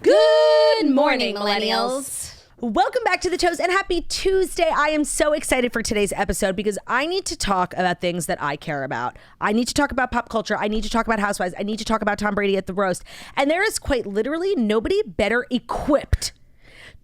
Good morning, millennials. Welcome back to The Toast and happy Tuesday. I am so excited for today's episode because I need to talk about things that I care about. I need to talk about pop culture. I need to talk about Housewives. I need to talk about Tom Brady at the roast. And there is quite literally nobody better equipped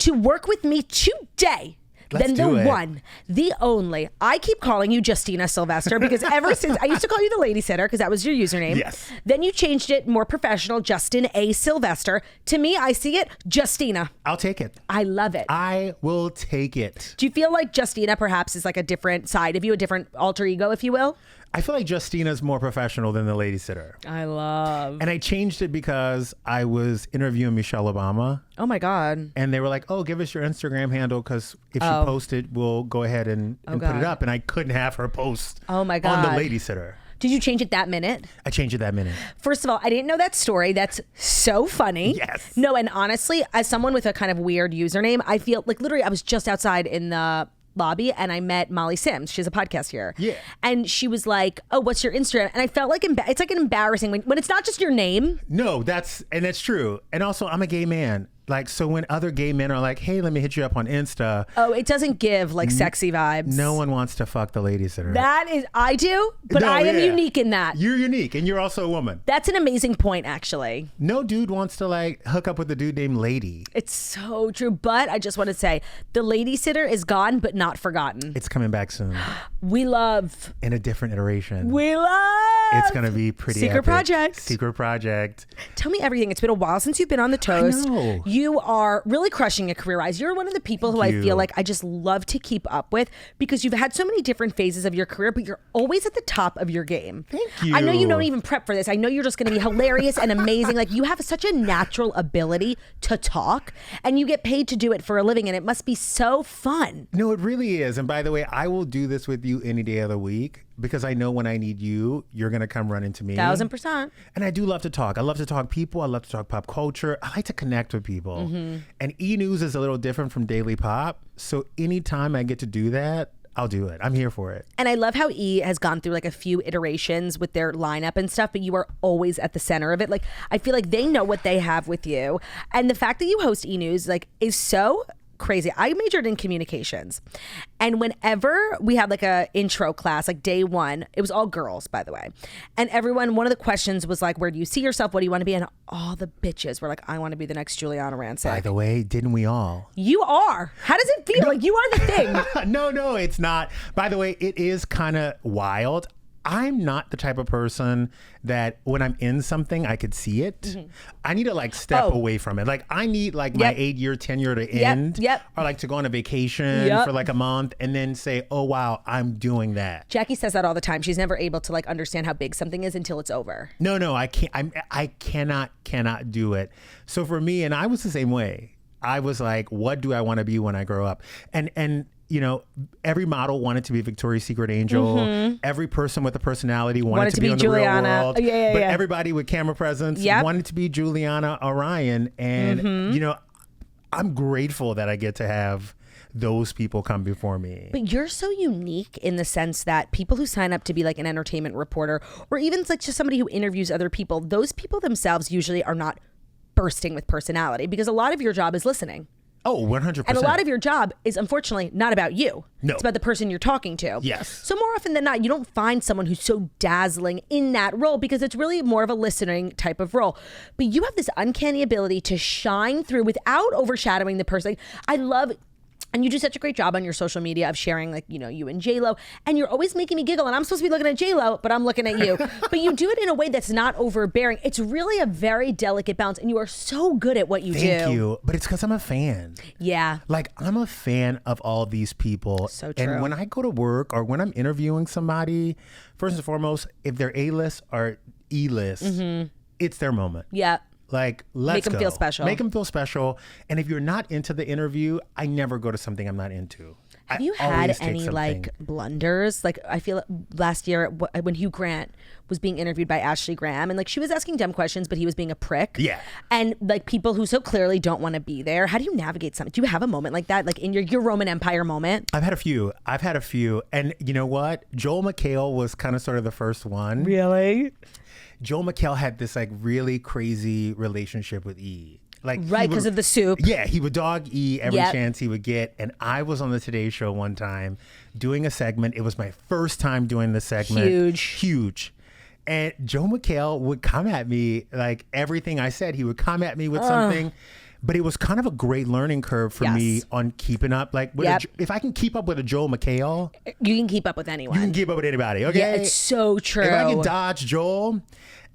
to work with me today than the one, the only. I keep calling you Justina Sylvester because ever since I used to call you the lady sitter because that was your username. Yes. Then you changed it more professional, Justin A. Sylvester. To me, I see it, Justina. I'll take it. I love it. I will take it. Do you feel like Justina perhaps is like a different side of you, a different alter ego, if you will? I feel like Justina's more professional than the lady sitter. I love. And I changed it because I was interviewing Michelle Obama. Oh my God. And they were like, oh, give us your Instagram handle because if she posted, we'll go ahead and put it up. And I couldn't have her post on the lady sitter. Did you change it that minute? I changed it that minute. First of all, I didn't know that story. That's so funny. Yes. No, and honestly, as someone with a kind of weird username, I feel like literally I was just outside in the lobby and I met Molly Sims. She has a podcast here. Yeah. And she was like, oh, what's your Instagram? And I felt like it's like an embarrassing when it's not just your name. No, that's true. And also I'm a gay man. Like, so when other gay men are like, hey, let me hit you up on Insta. Oh, it doesn't give like sexy vibes. No one wants to fuck the lady sitter. That is, I do, but I am unique in that. You're unique and you're also a woman. That's an amazing point, actually. No dude wants to like hook up with a dude named Lady. It's so true. But I just want to say the lady sitter is gone, but not forgotten. It's coming back soon. We love. In a different iteration. We love. It's going to be pretty Secret epic. Project. Secret Project. Tell me everything. It's been a while since you've been on The Toast. I know. You are really crushing it career-wise. You're one of the people who I feel like I just love to keep up with because you've had so many different phases of your career, but you're always at the top of your game. Thank you. I know you don't even prep for this. I know you're just going to be hilarious and amazing. Like you have such a natural ability to talk and you get paid to do it for a living and it must be so fun. No, it really is. And by the way, I will do this with you any day of the week because I know when I need you, you're going to come run into me. 1000%. And I do love to talk. I love to talk people. I love to talk pop culture. I like to connect with people. Mm-hmm. And E-News is a little different from Daily Pop. So anytime I get to do that, I'll do it. I'm here for it. And I love how E has gone through like a few iterations with their lineup and stuff, but you are always at the center of it. Like, I feel like they know what they have with you. And the fact that you host E-News like is so crazy. I majored in communications. And whenever we had like a intro class, like day one, it was all girls, by the way. And one of the questions was like, where do you see yourself? What do you want to be? And all the bitches were like, I want to be the next Juliana Rancic. By the way, didn't we all? You are. How does it feel? Like you are the thing. No, it's not. By the way, it is kind of wild. I'm not the type of person that when I'm in something, I could see it. Mm-hmm. I need to like step away from it. Like I need like my 8-year tenure to end or like to go on a vacation for like a month and then say, oh, wow, I'm doing that. Jackie says that all the time. She's never able to like understand how big something is until it's over. No, I can't. I cannot do it. So for me, and I was the same way. I was like, what do I want to be when I grow up? And you know, every model wanted to be Victoria's Secret angel. Mm-hmm. Every person with a personality wanted to be on Juliana. The Real World. But everybody with camera presence wanted to be Juliana Orion. And, you know, I'm grateful that I get to have those people come before me. But you're so unique in the sense that people who sign up to be like an entertainment reporter or even like just somebody who interviews other people, those people themselves usually are not bursting with personality because a lot of your job is listening. Oh, 100%. And a lot of your job is unfortunately not about you. No. It's about the person you're talking to. Yes. So more often than not, you don't find someone who's so dazzling in that role because it's really more of a listening type of role. But you have this uncanny ability to shine through without overshadowing the person. I love. And you do such a great job on your social media of sharing, like, you know, you and J-Lo. And you're always making me giggle. And I'm supposed to be looking at J-Lo, but I'm looking at you. But you do it in a way that's not overbearing. It's really a very delicate balance. And you are so good at what you do. Thank you. But it's because I'm a fan. Yeah. Like, I'm a fan of all these people. So true. And when I go to work or when I'm interviewing somebody, first and foremost, if they're A-list or E-list, it's their moment. Yeah. Like, let's Make them feel special. Make them feel special. And if you're not into the interview, I never go to something I'm not into. Have you had any like blunders? Like I feel last year when Hugh Grant was being interviewed by Ashley Graham and like she was asking dumb questions, but he was being a prick. Yeah. And like people who so clearly don't want to be there. How do you navigate something? Do you have a moment like that? Like in your Roman Empire moment? I've had a few. And you know what? Joel McHale was kind of sort of the first one. Really? Joel McHale had this like really crazy relationship with E. Like Right, because of the soup. Yeah, he would dog E every Yep. chance he would get. And I was on the Today Show one time doing a segment. It was my first time doing the segment. Huge. And Joe McHale would come at me, like everything I said, he would come at me with something. But it was kind of a great learning curve for me on keeping up. Like, with if I can keep up with a Joel McHale, you can keep up with anyone. you can keep up with anybody. Okay, Yeah, it's so true. If I can dodge Joel.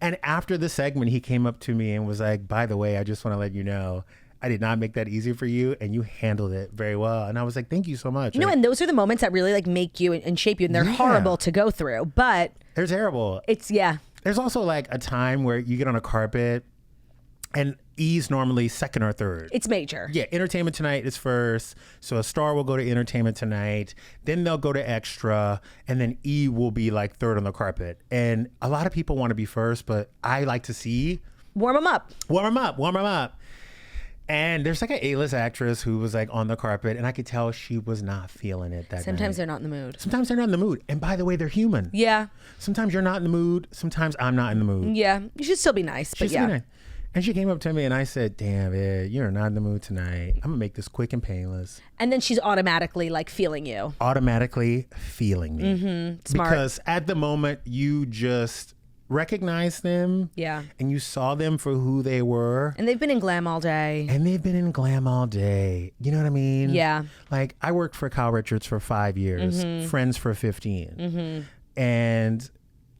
And after the segment, he came up to me and was like, "By the way, I just want to let you know, I did not make that easy for you, and you handled it very well." And I was like, "Thank you so much." And those are the moments that really like make you and shape you, and they're horrible to go through, but they're terrible. There's also like a time where you get on a carpet. And E's normally second or third. It's major. Yeah, Entertainment Tonight is first. So a star will go to Entertainment Tonight. Then they'll go to Extra. And then E will be like third on the carpet. And a lot of people want to be first, but I like to see. Warm them up. And there's like an A-list actress who was like on the carpet. And I could tell she was not feeling it that night. Sometimes they're not in the mood. Sometimes they're not in the mood. And by the way, they're human. Yeah. Sometimes you're not in the mood. Sometimes I'm not in the mood. Yeah. You should still be nice, but yeah. And she came up to me and I said, "Damn it, you're not in the mood tonight. I'm gonna make this quick and painless." And then she's automatically like feeling you. Automatically feeling me. Mm-hmm. Smart. Because at the moment you just recognize them. Yeah. And you saw them for who they were. And they've been in glam all day. You know what I mean? Yeah. Like I worked for Kyle Richards for 5 years, Friends for 15. And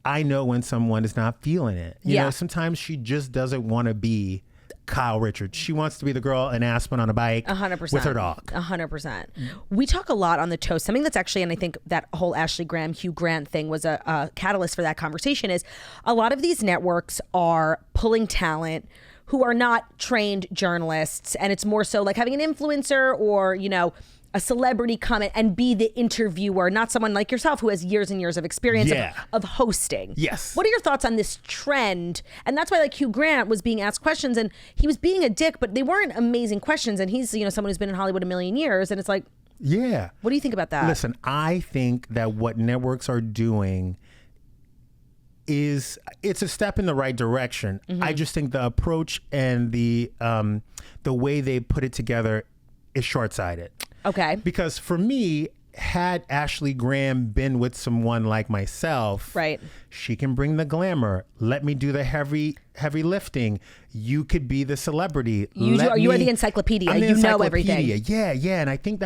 I know when someone is not feeling it. You know, sometimes she just doesn't want to be Kyle Richards. She wants to be the girl in Aspen on a bike 100%. with her dog. 100%. We talk a lot on the Toast. Something that's actually, and I think that whole Ashley Graham, Hugh Grant thing was a catalyst for that conversation, is a lot of these networks are pulling talent who are not trained journalists. And it's more so like having an influencer or, you know, a celebrity come in and be the interviewer, not someone like yourself who has years and years of experience of hosting. Yes. What are your thoughts on this trend? And that's why like Hugh Grant was being asked questions and he was being a dick, but they weren't amazing questions. And he's, you know, someone who's been in Hollywood a million years. And it's like, yeah. What do you think about that? Listen, I think that what networks are doing it's a step in the right direction. I just think the approach and the way they put it together is short-sighted. Okay. Because for me, had Ashley Graham been with someone like myself, right, she can bring the glamour. Let me do the heavy lifting. You could be the celebrity. You are the encyclopedia. I'm the you encyclopedia. Know everything. Yeah. And I think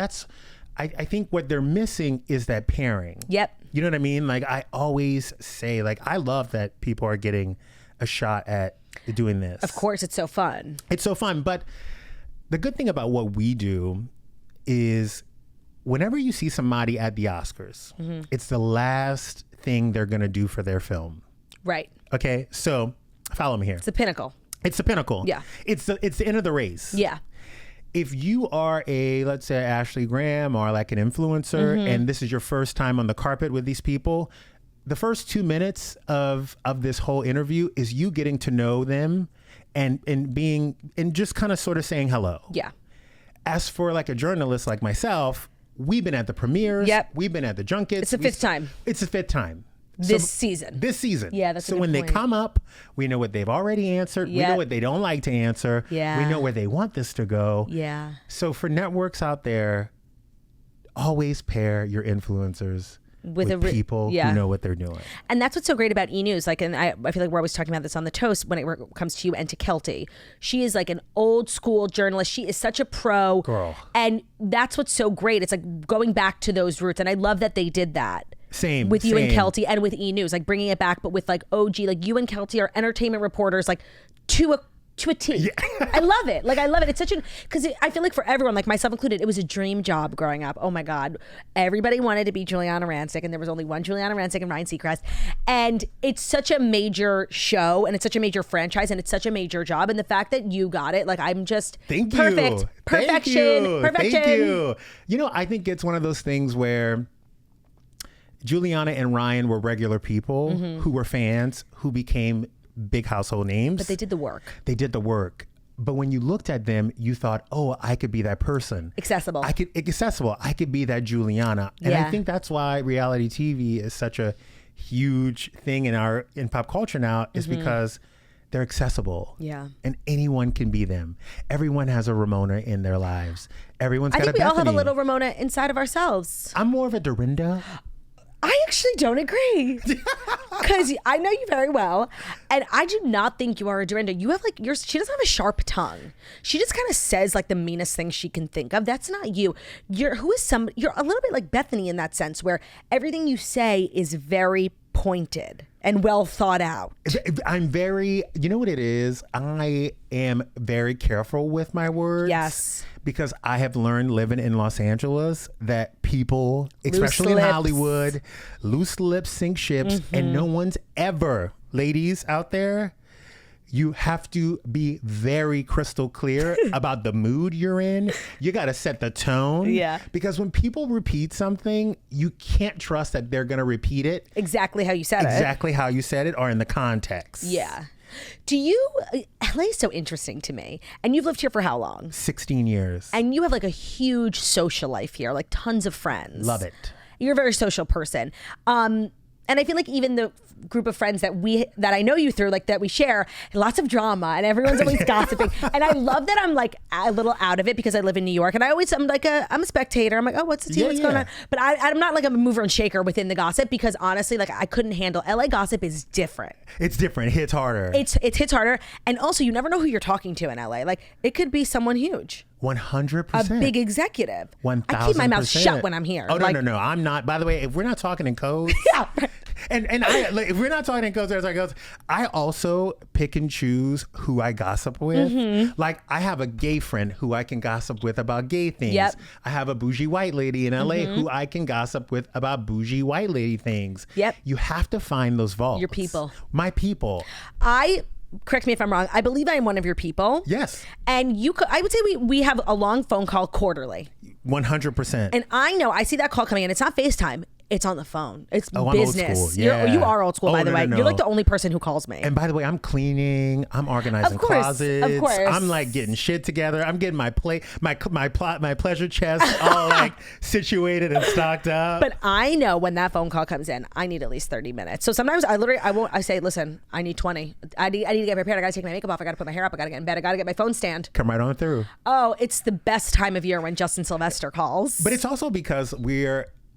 I think what they're missing is that pairing. Yep. You know what I mean? Like I always say, like I love that people are getting a shot at doing this. Of course, it's so fun. It's so fun. But the good thing about what we do is whenever you see somebody at the Oscars, it's the last thing they're going to do for their film. Right. Okay. So follow me here. It's the pinnacle. It's the pinnacle. Yeah. It's the end of the race. Yeah. If you are let's say Ashley Graham or like an influencer and this is your first time on the carpet with these people, the first 2 minutes of this whole interview is you getting to know them and just kind of sort of saying hello. Yeah. As for like a journalist like myself, we've been at the premieres. Yep. We've been at the junkets. It's the fifth time. It's the fifth time. This season. Yeah, that's so a good when point. they come up, we know what they've already answered. Yep. We know what they don't like to answer. Yeah. We know where they want this to go. Yeah. So for networks out there, always pair your influencers with people who know what they're doing. And that's what's so great about E! News. Like, and I feel like we're always talking about this on the Toast when it comes to you and to Kelty. She is like an old school journalist. She is such a pro. Girl. And that's what's so great. It's like going back to those roots. And I love that they did that. Same. With you and Kelty and with E! News, like bringing it back, but with like OG, like you and Kelty are entertainment reporters, like to a T. Yeah. I love it. Like I love it. It's such because I feel like for everyone, like myself included, it was a dream job growing up. Oh my God. Everybody wanted to be Juliana Rancic and there was only one Juliana Rancic and Ryan Seacrest. And it's such a major show and it's such a major franchise and it's such a major job. And the fact that you got it, like I'm just perfect. Perfection. Thank you. You know, I think it's one of those things where Juliana and Ryan were regular people who were fans who became big household names. But they did the work. But when you looked at them, you thought, oh, I could be that person. Accessible. I could be that Juliana. And I think that's why reality TV is such a huge thing in pop culture now is because they're accessible. Yeah. And anyone can be them. Everyone has a Ramona in their lives. Everyone's got a Bethenny. I think we all have a little Ramona inside of ourselves. I'm more of a Dorinda. I actually don't agree, because I know you very well, and I do not think you are a Dorinda. You have she doesn't have a sharp tongue. She just kind of says like the meanest thing she can think of. That's not you. You're a little bit like Bethenny in that sense, where everything you say is very pointed and well thought out. I'm very, you know what it is? I am very careful with my words. Yes. Because I have learned living in Los Angeles that people, especially in Hollywood, loose lips sink ships, and no one's ever, ladies out there, you have to be very crystal clear about the mood you're in. You got to set the tone. Yeah. Because when people repeat something, you can't trust that they're going to repeat it exactly how you said it or in the context. Yeah. LA is so interesting to me. And you've lived here for how long? 16 years. And you have like a huge social life here, like tons of friends. Love it. You're a very social person. And I feel like even the group of friends that I know you through, like that we share, lots of drama and everyone's always gossiping. And I love that I'm like a little out of it because I live in New York, and I'm a spectator. I'm like, oh, what's the tea? What's going on? But I'm not like a mover and shaker within the gossip, because honestly, like I couldn't handle LA gossip. Is different. It's different. It hits harder. It hits harder. And also you never know who you're talking to in LA. Like it could be someone huge. 100%. A big executive. 1,000%. I keep my mouth shut when I'm here. Oh, no. I'm not. By the way, if we're not talking in codes. Yeah. And if we're not talking in codes, I also pick and choose who I gossip with. Like I have a gay friend who I can gossip with about gay things. Yep. I have a bougie white lady in LA who I can gossip with about bougie white lady things. Yep. You have to find those vaults. Your people. My people. Correct me if I'm wrong, I believe I am one of your people. Yes. And I would say we have a long phone call quarterly. 100%. And I see that call coming in. It's not FaceTime. It's on the phone. It's business. I'm old school. Yeah. You are old school, by the way. No. You're like the only person who calls me. And by the way, I'm cleaning. I'm organizing closets. Of course. I'm like getting shit together. I'm getting my pleasure chest all like situated and stocked up. But I know when that phone call comes in, I need at least 30 minutes. So sometimes I say, listen, I need 20. I need to get prepared. I got to take my makeup off. I got to put my hair up. I got to get in bed. I got to get my phone stand. Come right on through. Oh, it's the best time of year when Justin Sylvester calls. But it's also because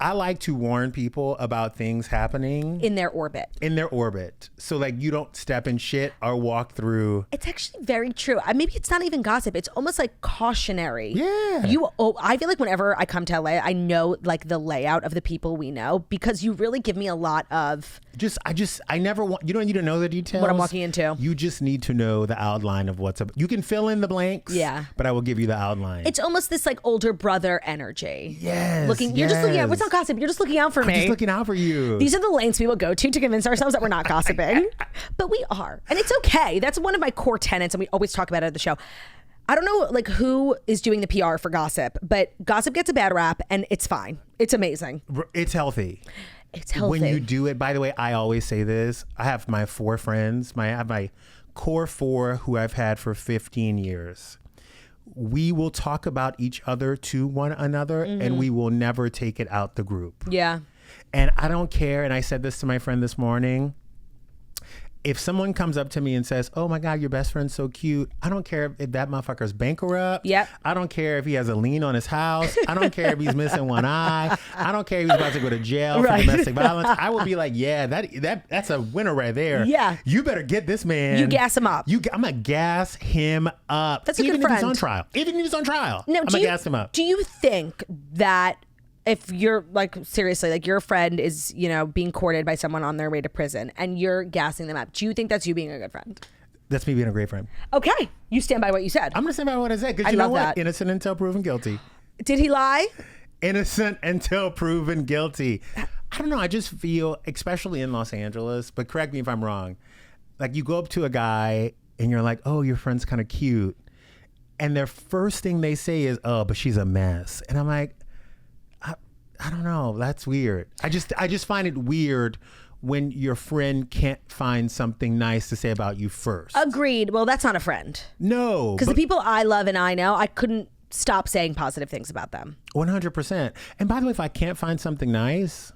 I like to warn people about things happening in their orbit. So like you don't step in shit or walk through. It's actually very true. Maybe it's not even gossip. It's almost like cautionary. Yeah. I feel like whenever I come to LA, I know like the layout of the people we know, because you really give me a lot of. I never want, you don't need to know the details. What I'm walking into. You just need to know the outline of what's up. You can fill in the blanks. Yeah. But I will give you the outline. It's almost this like older brother energy. Yes. You're just looking at, what's not gossip? You're just looking out for me. I'm just looking out for you. These are the lanes we will go to convince ourselves that we're not gossiping. But we are. And it's okay. That's one of my core tenets, and we always talk about it at the show. I don't know like who is doing the PR for gossip, but gossip gets a bad rap, and it's fine. It's amazing. It's healthy. It's healthy. When you do it, by the way, I always say this. I have my 4 friends. I have my core 4 who I've had for 15 years. We will talk about each other to one another, and we will never take it out the group. Yeah. And I don't care. And I said this to my friend this morning. If someone comes up to me and says, oh my God, your best friend's so cute. I don't care if that motherfucker's bankrupt. Yep. I don't care if he has a lien on his house. I don't care if he's missing one eye. I don't care if he's about to go to jail for domestic violence. I will be like, yeah, that's a winner right there. Yeah. You better get this man. You gas him up. I'm going to gas him up. That's a good friend. Even if he's on trial. Even if he's on trial. No, I'm going to gas him up. Do you think that if you're like, seriously, like your friend is, being courted by someone on their way to prison and you're gassing them up, do you think that's you being a good friend? That's me being a great friend. Okay. You stand by what you said. I'm going to stand by what I said, because you know what? That. Innocent until proven guilty. Did he lie? Innocent until proven guilty. I don't know. I just feel, especially in Los Angeles, but correct me if I'm wrong, like you go up to a guy and you're like, oh, your friend's kind of cute. And their first thing they say is, oh, but she's a mess. And I'm like, I don't know. That's weird. I just find it weird when your friend can't find something nice to say about you first. Agreed. Well, that's not a friend. No. Because the people I love and I know, I couldn't stop saying positive things about them. 100%. And by the way, if I can't find something nice,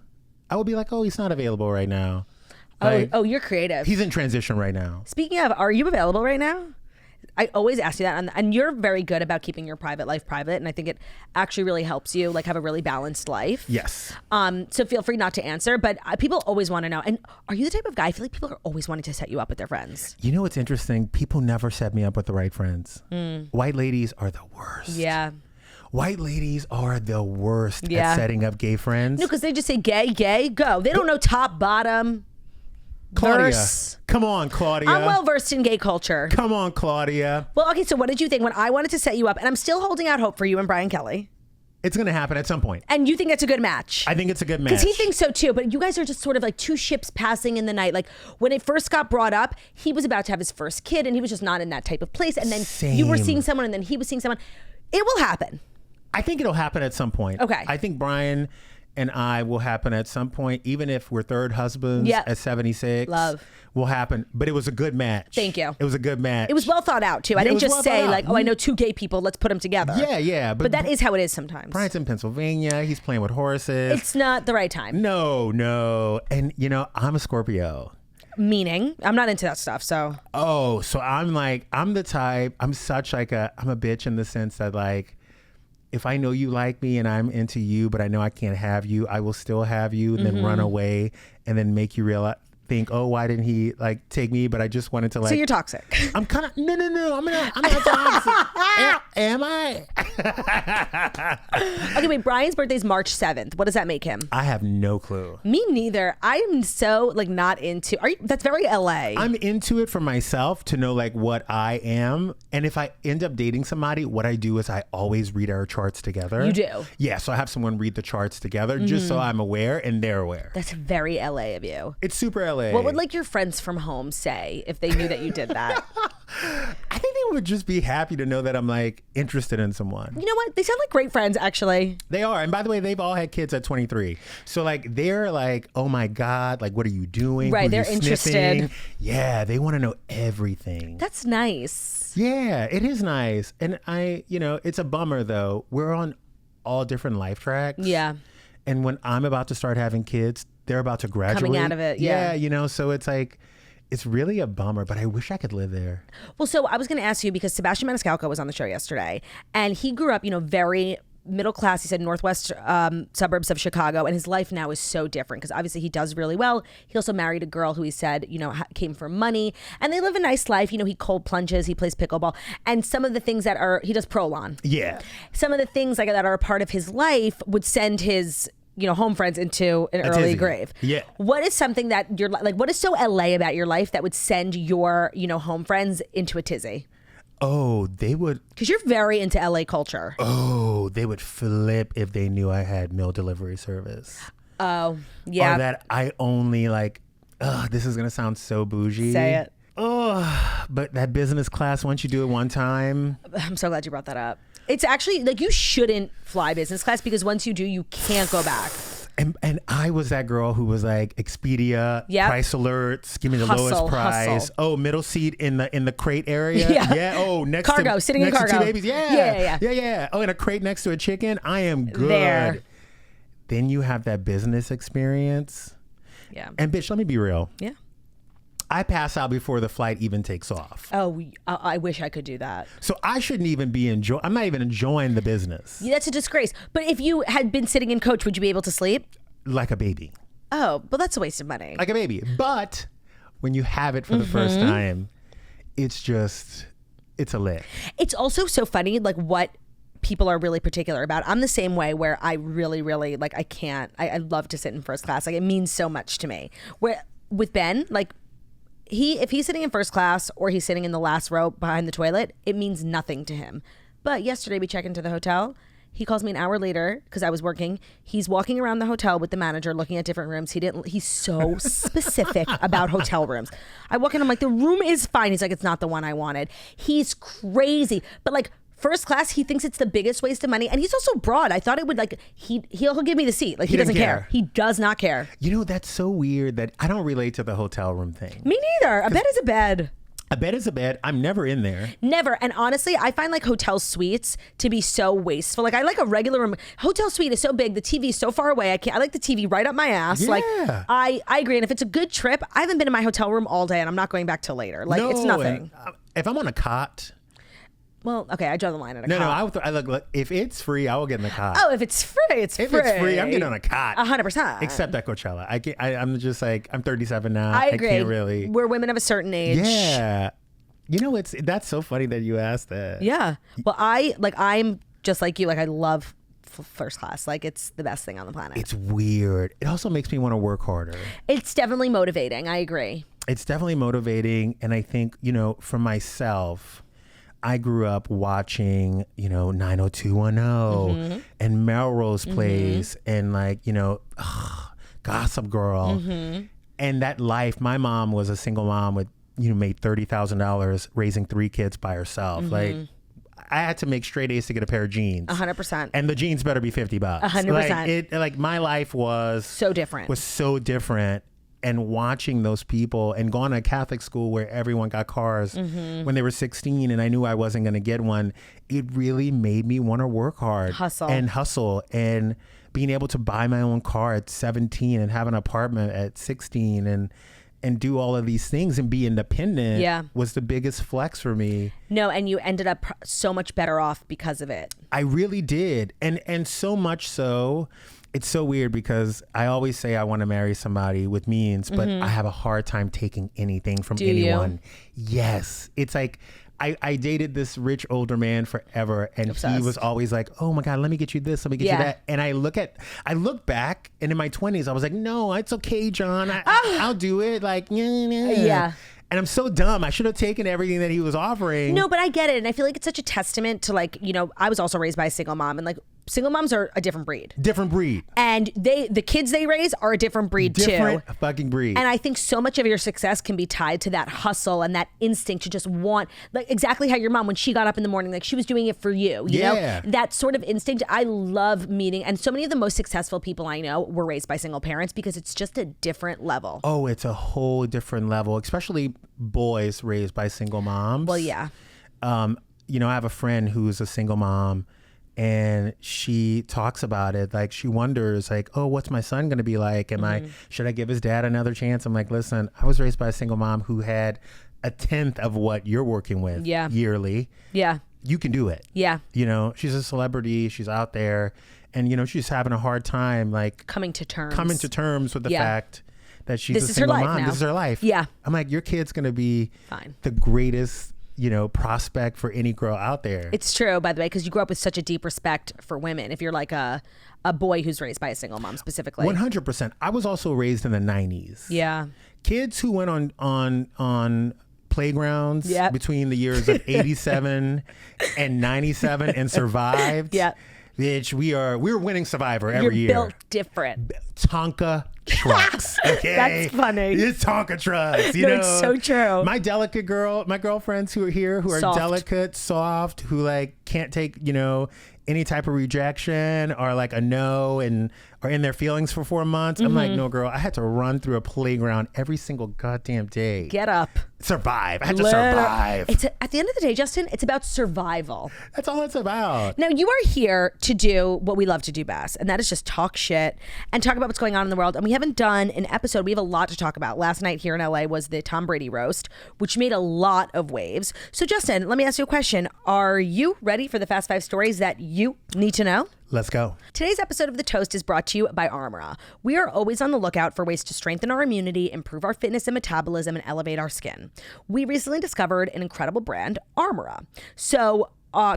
I would be like, oh, he's not available right now. Like, Oh, you're creative. he's in transition right now. Speaking of, are you available right now? I always ask you that, and you're very good about keeping your private life private, and I think it actually really helps you like have a really balanced life. Yes. So feel free not to answer, but people always want to know. And are you the type of guy? I feel like people are always wanting to set you up with their friends. You know what's interesting? People never set me up with the right friends. White ladies are the worst. Yeah. White ladies are the worst at setting up gay friends. No, because they just say gay, go. They don't know top, bottom. Claudia, verse. come on, Claudia. I'm well versed in gay culture. Come on, Claudia. Well, okay, so what did you think when I wanted to set you up? And I'm still holding out hope for you and Brian Kelly. It's going to happen at some point. And you think that's a good match? I think it's a good match. Because he thinks so too, but you guys are just sort of like two ships passing in the night. Like when it first got brought up, he was about to have his first kid and he was just not in that type of place. And then you were seeing someone and then he was seeing someone. It will happen. I think it'll happen at some point. Okay. I think Brian and I will happen at some point, even if we're third husbands at 76. Love. Will happen. But it was a good match. Thank you. It was a good match. It was well thought out too. I didn't just say like, oh, I know two gay people, let's put them together. Yeah. But that is how it is sometimes. Brian's in Pennsylvania. He's playing with horses. It's not the right time. No. And you know, I'm a Scorpio. Meaning, I'm not into that stuff, so. Oh, so I'm the type, I'm a bitch in the sense that like, if I know you like me and I'm into you, but I know I can't have you, I will still have you and then run away and then make you think, oh, why didn't he like take me? But I just wanted to like. So you're toxic. I'm kind of, no. I'm not toxic. Am I? Okay, wait, Brian's birthday's March 7th. What does that make him? I have no clue. Me neither. I'm so like not into, that's very LA. I'm into it for myself to know like what I am. And if I end up dating somebody, what I do is I always read our charts together. You do? Yeah, so I have someone read the charts together just so I'm aware and they're aware. That's very LA of you. It's super LA. What would like your friends from home say if they knew that you did that? I think they would just be happy to know that I'm like interested in someone. You know what? They sound like great friends, actually. They are. And by the way, they've all had kids at 23. So like they're like, oh my God, like what are you doing? Right, Who are they're you interested. sniffing? Yeah, they want to know everything. That's nice. Yeah, it is nice. And it's a bummer though. We're on all different life tracks. Yeah. And when I'm about to start having kids, they're about to graduate. Coming out of it, yeah. So it's like, it's really a bummer, but I wish I could live there. Well, so I was going to ask you because Sebastian Maniscalco was on the show yesterday and he grew up, very middle class. He said northwest suburbs of Chicago, and his life now is so different because obviously he does really well. He also married a girl who he said, came from money, and they live a nice life. He cold plunges, he plays pickleball, and some of the things that he does prolon. Yeah. Some of the things like that are a part of his life would send his home friends into an early grave. Yeah. What is something that you're like, what is so LA about your life that would send your, home friends into a tizzy? Oh, they would. Because you're very into LA culture. Oh, they would flip if they knew I had meal delivery service. Oh, yeah. Or that I only this is going to sound so bougie. Say it. Oh, but that business class, once you do it one time. I'm so glad you brought that up. It's actually you shouldn't fly business class because once you do, you can't go back. And I was that girl who was like Expedia, price alerts, give me the lowest price. Hustle. Oh, middle seat in the crate area. Yeah. Oh, next cargo, to, sitting next in cargo. To two babies. Yeah. Oh, in a crate next to a chicken. I am good. There. Then you have that business experience. Yeah. And bitch, let me be real. Yeah. I pass out before the flight even takes off. Oh, I wish I could do that. So I shouldn't even be I'm not even enjoying the business. Yeah, that's a disgrace. But if you had been sitting in coach, would you be able to sleep? Like a baby. Oh, but that's a waste of money. Like a baby. But when you have it for the first time, it's a lick. It's also so funny, what people are really particular about. I'm the same way where I really, really, I can't. I love to sit in first class. It means so much to me. Where with Ben, if he's sitting in first class or he's sitting in the last row behind the toilet, it means nothing to him. But yesterday we check into the hotel. He calls me an hour later because I was working. He's walking around the hotel with the manager looking at different rooms. He's so specific about hotel rooms. I walk in, I'm like, the room is fine. He's like, it's not the one I wanted. He's crazy. But first class, he thinks it's the biggest waste of money. And he's also broad. I thought it would he'll give me the seat. He doesn't care. He does not care. That's so weird that I don't relate to the hotel room thing. Me neither. A bed is a bed. A bed is a bed. I'm never in there. Never. And honestly, I find like hotel suites to be so wasteful. Like I like a regular room. Hotel suite is so big. The TV is so far away. I like the TV right up my ass. Yeah. Like I agree. And if it's a good trip, I haven't been in my hotel room all day and I'm not going back till later. Like it's nothing. If I'm on a cot. Well, okay, I draw the line at a cot. No, I look, if it's free, I will get in the cot. Oh, if it's free, it's free. If it's free, I'm getting on a cot. 100%. Except at Coachella. I'm just like, I'm 37 now. I agree. I can't really. We're women of a certain age. Yeah. You know, that's so funny that you asked that. Yeah. Well, I'm just like you. Like I love first class. Like it's the best thing on the planet. It's weird. It also makes me want to work harder. It's definitely motivating. I agree. It's definitely motivating. And I think, for myself, I grew up watching, 90210 and Melrose Place and Gossip Girl. And that life, my mom was a single mom with, made $30,000 raising 3 kids by herself. Like I had to make straight A's to get a pair of jeans. 100%. And the jeans better be $50. 100%. My life was so different. And watching those people and going to a Catholic school where everyone got cars when they were 16 and I knew I wasn't going to get one, it really made me want to work hard. Hustle. And being able to buy my own car at 17 and have an apartment at 16 and do all of these things and be independent was the biggest flex for me. No, and you ended up so much better off because of it. I really did. And so much so, it's so weird because I always say I want to marry somebody with means, but I have a hard time taking anything from anyone. Yes. It's like I dated this rich older man forever and he was always like, oh my God, let me get you this, let me get you that. And I look back and in my 20s, I was like, no, it's okay, John. I'll do it. Like, yeah. And I'm so dumb. I should have taken everything that he was offering. No, but I get it. And I feel like it's such a testament to I was also raised by a single mom and single moms are a different breed. And the kids they raise are a different breed too. Different fucking breed. And I think so much of your success can be tied to that hustle and that instinct to just want, like exactly how your mom, when she got up in the morning, like she was doing it for you, you know? That sort of instinct. I love meeting, and so many of the most successful people I know were raised by single parents because it's just a different level. Oh, it's a whole different level, especially boys raised by single moms. Well, yeah. I have a friend who's a single mom. And she talks about it, like she wonders, like, oh, what's my son going to be like? Should I give his dad another chance? I'm like, listen, I was raised by a single mom who had a 10th of what you're working with yearly. Yeah. You can do it. Yeah. She's a celebrity. She's out there. And, she's having a hard time, like coming to terms with the fact that she's a single mom. This is her life. Yeah. I'm like, your kid's going to be the greatest prospect for any girl out there. It's true, by the way, because you grew up with such a deep respect for women. If you're like a boy who's raised by a single mom specifically. 100%. I was also raised in the 90s. Yeah. Kids who went on playgrounds between the years of 87 and 97 and survived. Yeah. Bitch, we're winning Survivor every year. You're built different. Tonka trucks. Okay. That's funny. It's Tonka trucks. It's so true. My girlfriends who are here, who are delicate, soft, who can't take, any type of rejection or a no and are in their feelings for 4 months. I'm like, no, girl, I had to run through a playground every single goddamn day. Get up. Survive. I had to survive. At the end of the day, Justin, it's about survival. That's all it's about. Now, you are here to do what we love to do best, and that is just talk shit and talk about what's going on in the world. And we haven't done an episode. We have a lot to talk about. Last night here in LA was the Tom Brady roast, which made a lot of waves. So, Justin, let me ask you a question. Are you ready for the Fast 5 stories that you need to know? Let's go. Today's episode of The Toast is brought to you by Armora. We are always on the lookout for ways to strengthen our immunity, improve our fitness and metabolism, and elevate our skin. We recently discovered an incredible brand, Armora. So,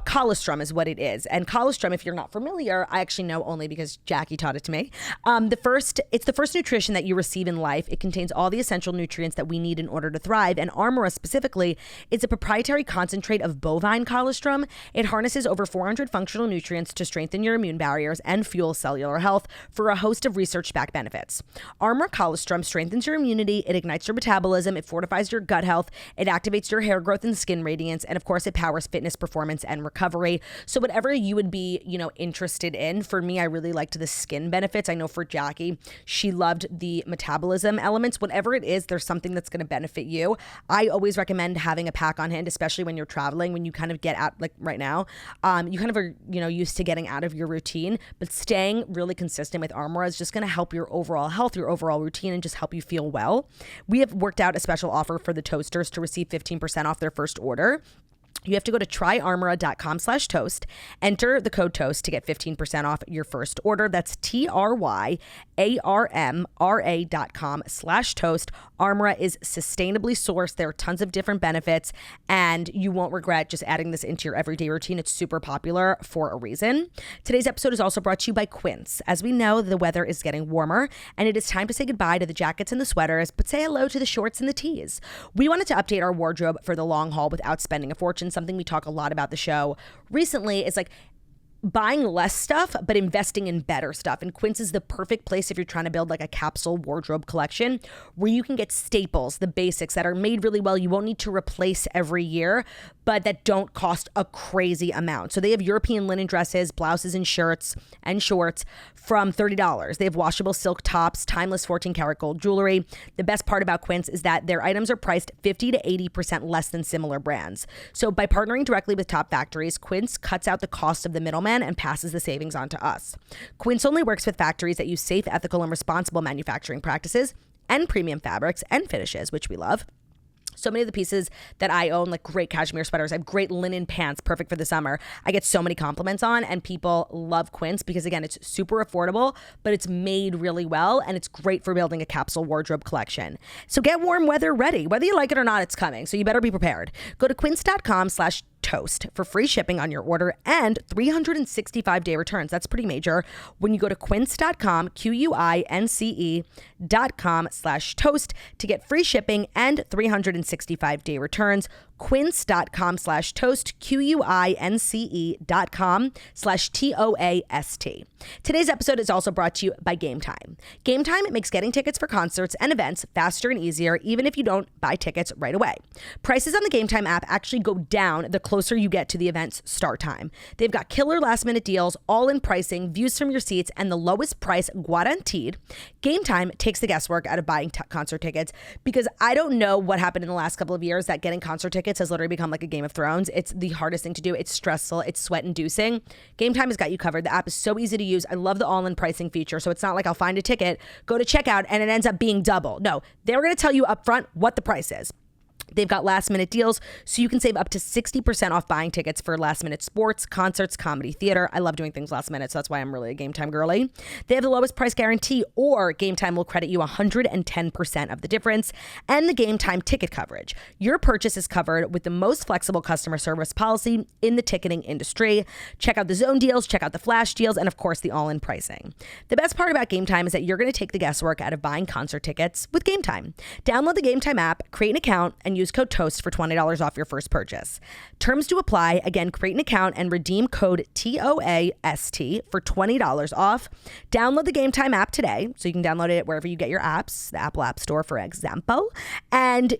colostrum is what it is. And colostrum, if you're not familiar, I actually know only because Jackie taught it to me. It's the first nutrition that you receive in life. It contains all the essential nutrients that we need in order to thrive. And Armora specifically is a proprietary concentrate of bovine colostrum. It harnesses over 400 functional nutrients to strengthen your immune barriers and fuel cellular health for a host of research-backed benefits. Armora colostrum strengthens your immunity, it ignites your metabolism, it fortifies your gut health, it activates your hair growth and skin radiance, and of course it powers fitness, performance, and recovery. So whatever you would be, interested in. For me, I really liked the skin benefits. I know for Jackie, she loved the metabolism elements. Whatever it is, there's something that's going to benefit you. I always recommend having a pack on hand, especially when you're traveling, when you kind of get out, like right now, you kind of are, used to getting out of your routine, but staying really consistent with Armora is just going to help your overall health, your overall routine, and just help you feel well. We have worked out a special offer for the toasters to receive 15% off their first order. You have to go to tryarmora.com/toast, enter the code TOAST to get 15% off your first order. That's TRYARMRA.com/toast. Armora is sustainably sourced. There are tons of different benefits, and you won't regret just adding this into your everyday routine. It's super popular for a reason. Today's episode is also brought to you by Quince. As we know, the weather is getting warmer, and it is time to say goodbye to the jackets and the sweaters, but say hello to the shorts and the tees. We wanted to update our wardrobe for the long haul without spending a fortune. Something we talk a lot about the show recently is like buying less stuff, but investing in better stuff. And Quince is the perfect place if you're trying to build like a capsule wardrobe collection where you can get staples, the basics that are made really well. You won't need to replace every year, but that don't cost a crazy amount. So they have European linen dresses, blouses and shirts and shorts from $30. They have washable silk tops, timeless 14-karat gold jewelry. The best part about Quince is that their items are priced 50 to 80% less than similar brands. So by partnering directly with top factories, Quince cuts out the cost of the middleman and passes the savings on to us. Quince only works with factories that use safe, ethical, and responsible manufacturing practices and premium fabrics and finishes, which we love. So many of the pieces that I own, like great cashmere sweaters, I have great linen pants, perfect for the summer. I get so many compliments on, and people love Quince because, again, it's super affordable, but it's made really well, and it's great for building a capsule wardrobe collection. So get warm weather ready. Whether you like it or not, it's coming, so you better be prepared. Go to quince.com/toast for free shipping on your order and 365-day returns. That's pretty major. When you go to quince.com, QUINCE.com/toast to get free shipping and 365-day returns. Quince.com/toast, QUINCE.com/TOAST. Today's episode is also brought to you by Game Time. Game Time makes getting tickets for concerts and events faster and easier, even if you don't buy tickets right away. Prices on the Game Time app actually go down the closer you get to the event's start time. They've got killer last minute deals, all in pricing, views from your seats, and the lowest price guaranteed. Game Time takes the guesswork out of buying concert tickets, because I don't know what happened in the last couple of years that getting concert tickets has literally become like a Game of Thrones. It's the hardest thing to do. It's stressful. It's sweat inducing. Game Time has got you covered. The app is so easy to use. I love the all-in pricing feature. So it's not like I'll find a ticket, go to checkout, and it ends up being double. No, they're going to tell you up front what the price is. They've got last minute deals, so you can save up to 60% off buying tickets for last minute sports, concerts, comedy, theater. I love doing things last minute, so that's why I'm really a Game Time girly. They have the lowest price guarantee, or Game Time will credit you 110% of the difference, and the Game Time ticket coverage. Your purchase is covered with the most flexible customer service policy in the ticketing industry. Check out the zone deals, check out the flash deals, and of course the all-in pricing. The best part about Game Time is that you're going to take the guesswork out of buying concert tickets with Game Time. Download the Game Time app, create an account, and use code TOAST for $20 off your first purchase. Terms to apply. Again, create an account and redeem code TOAST for $20 off. Download the Game Time app today, so you can download it wherever you get your apps, the Apple App Store, for example, and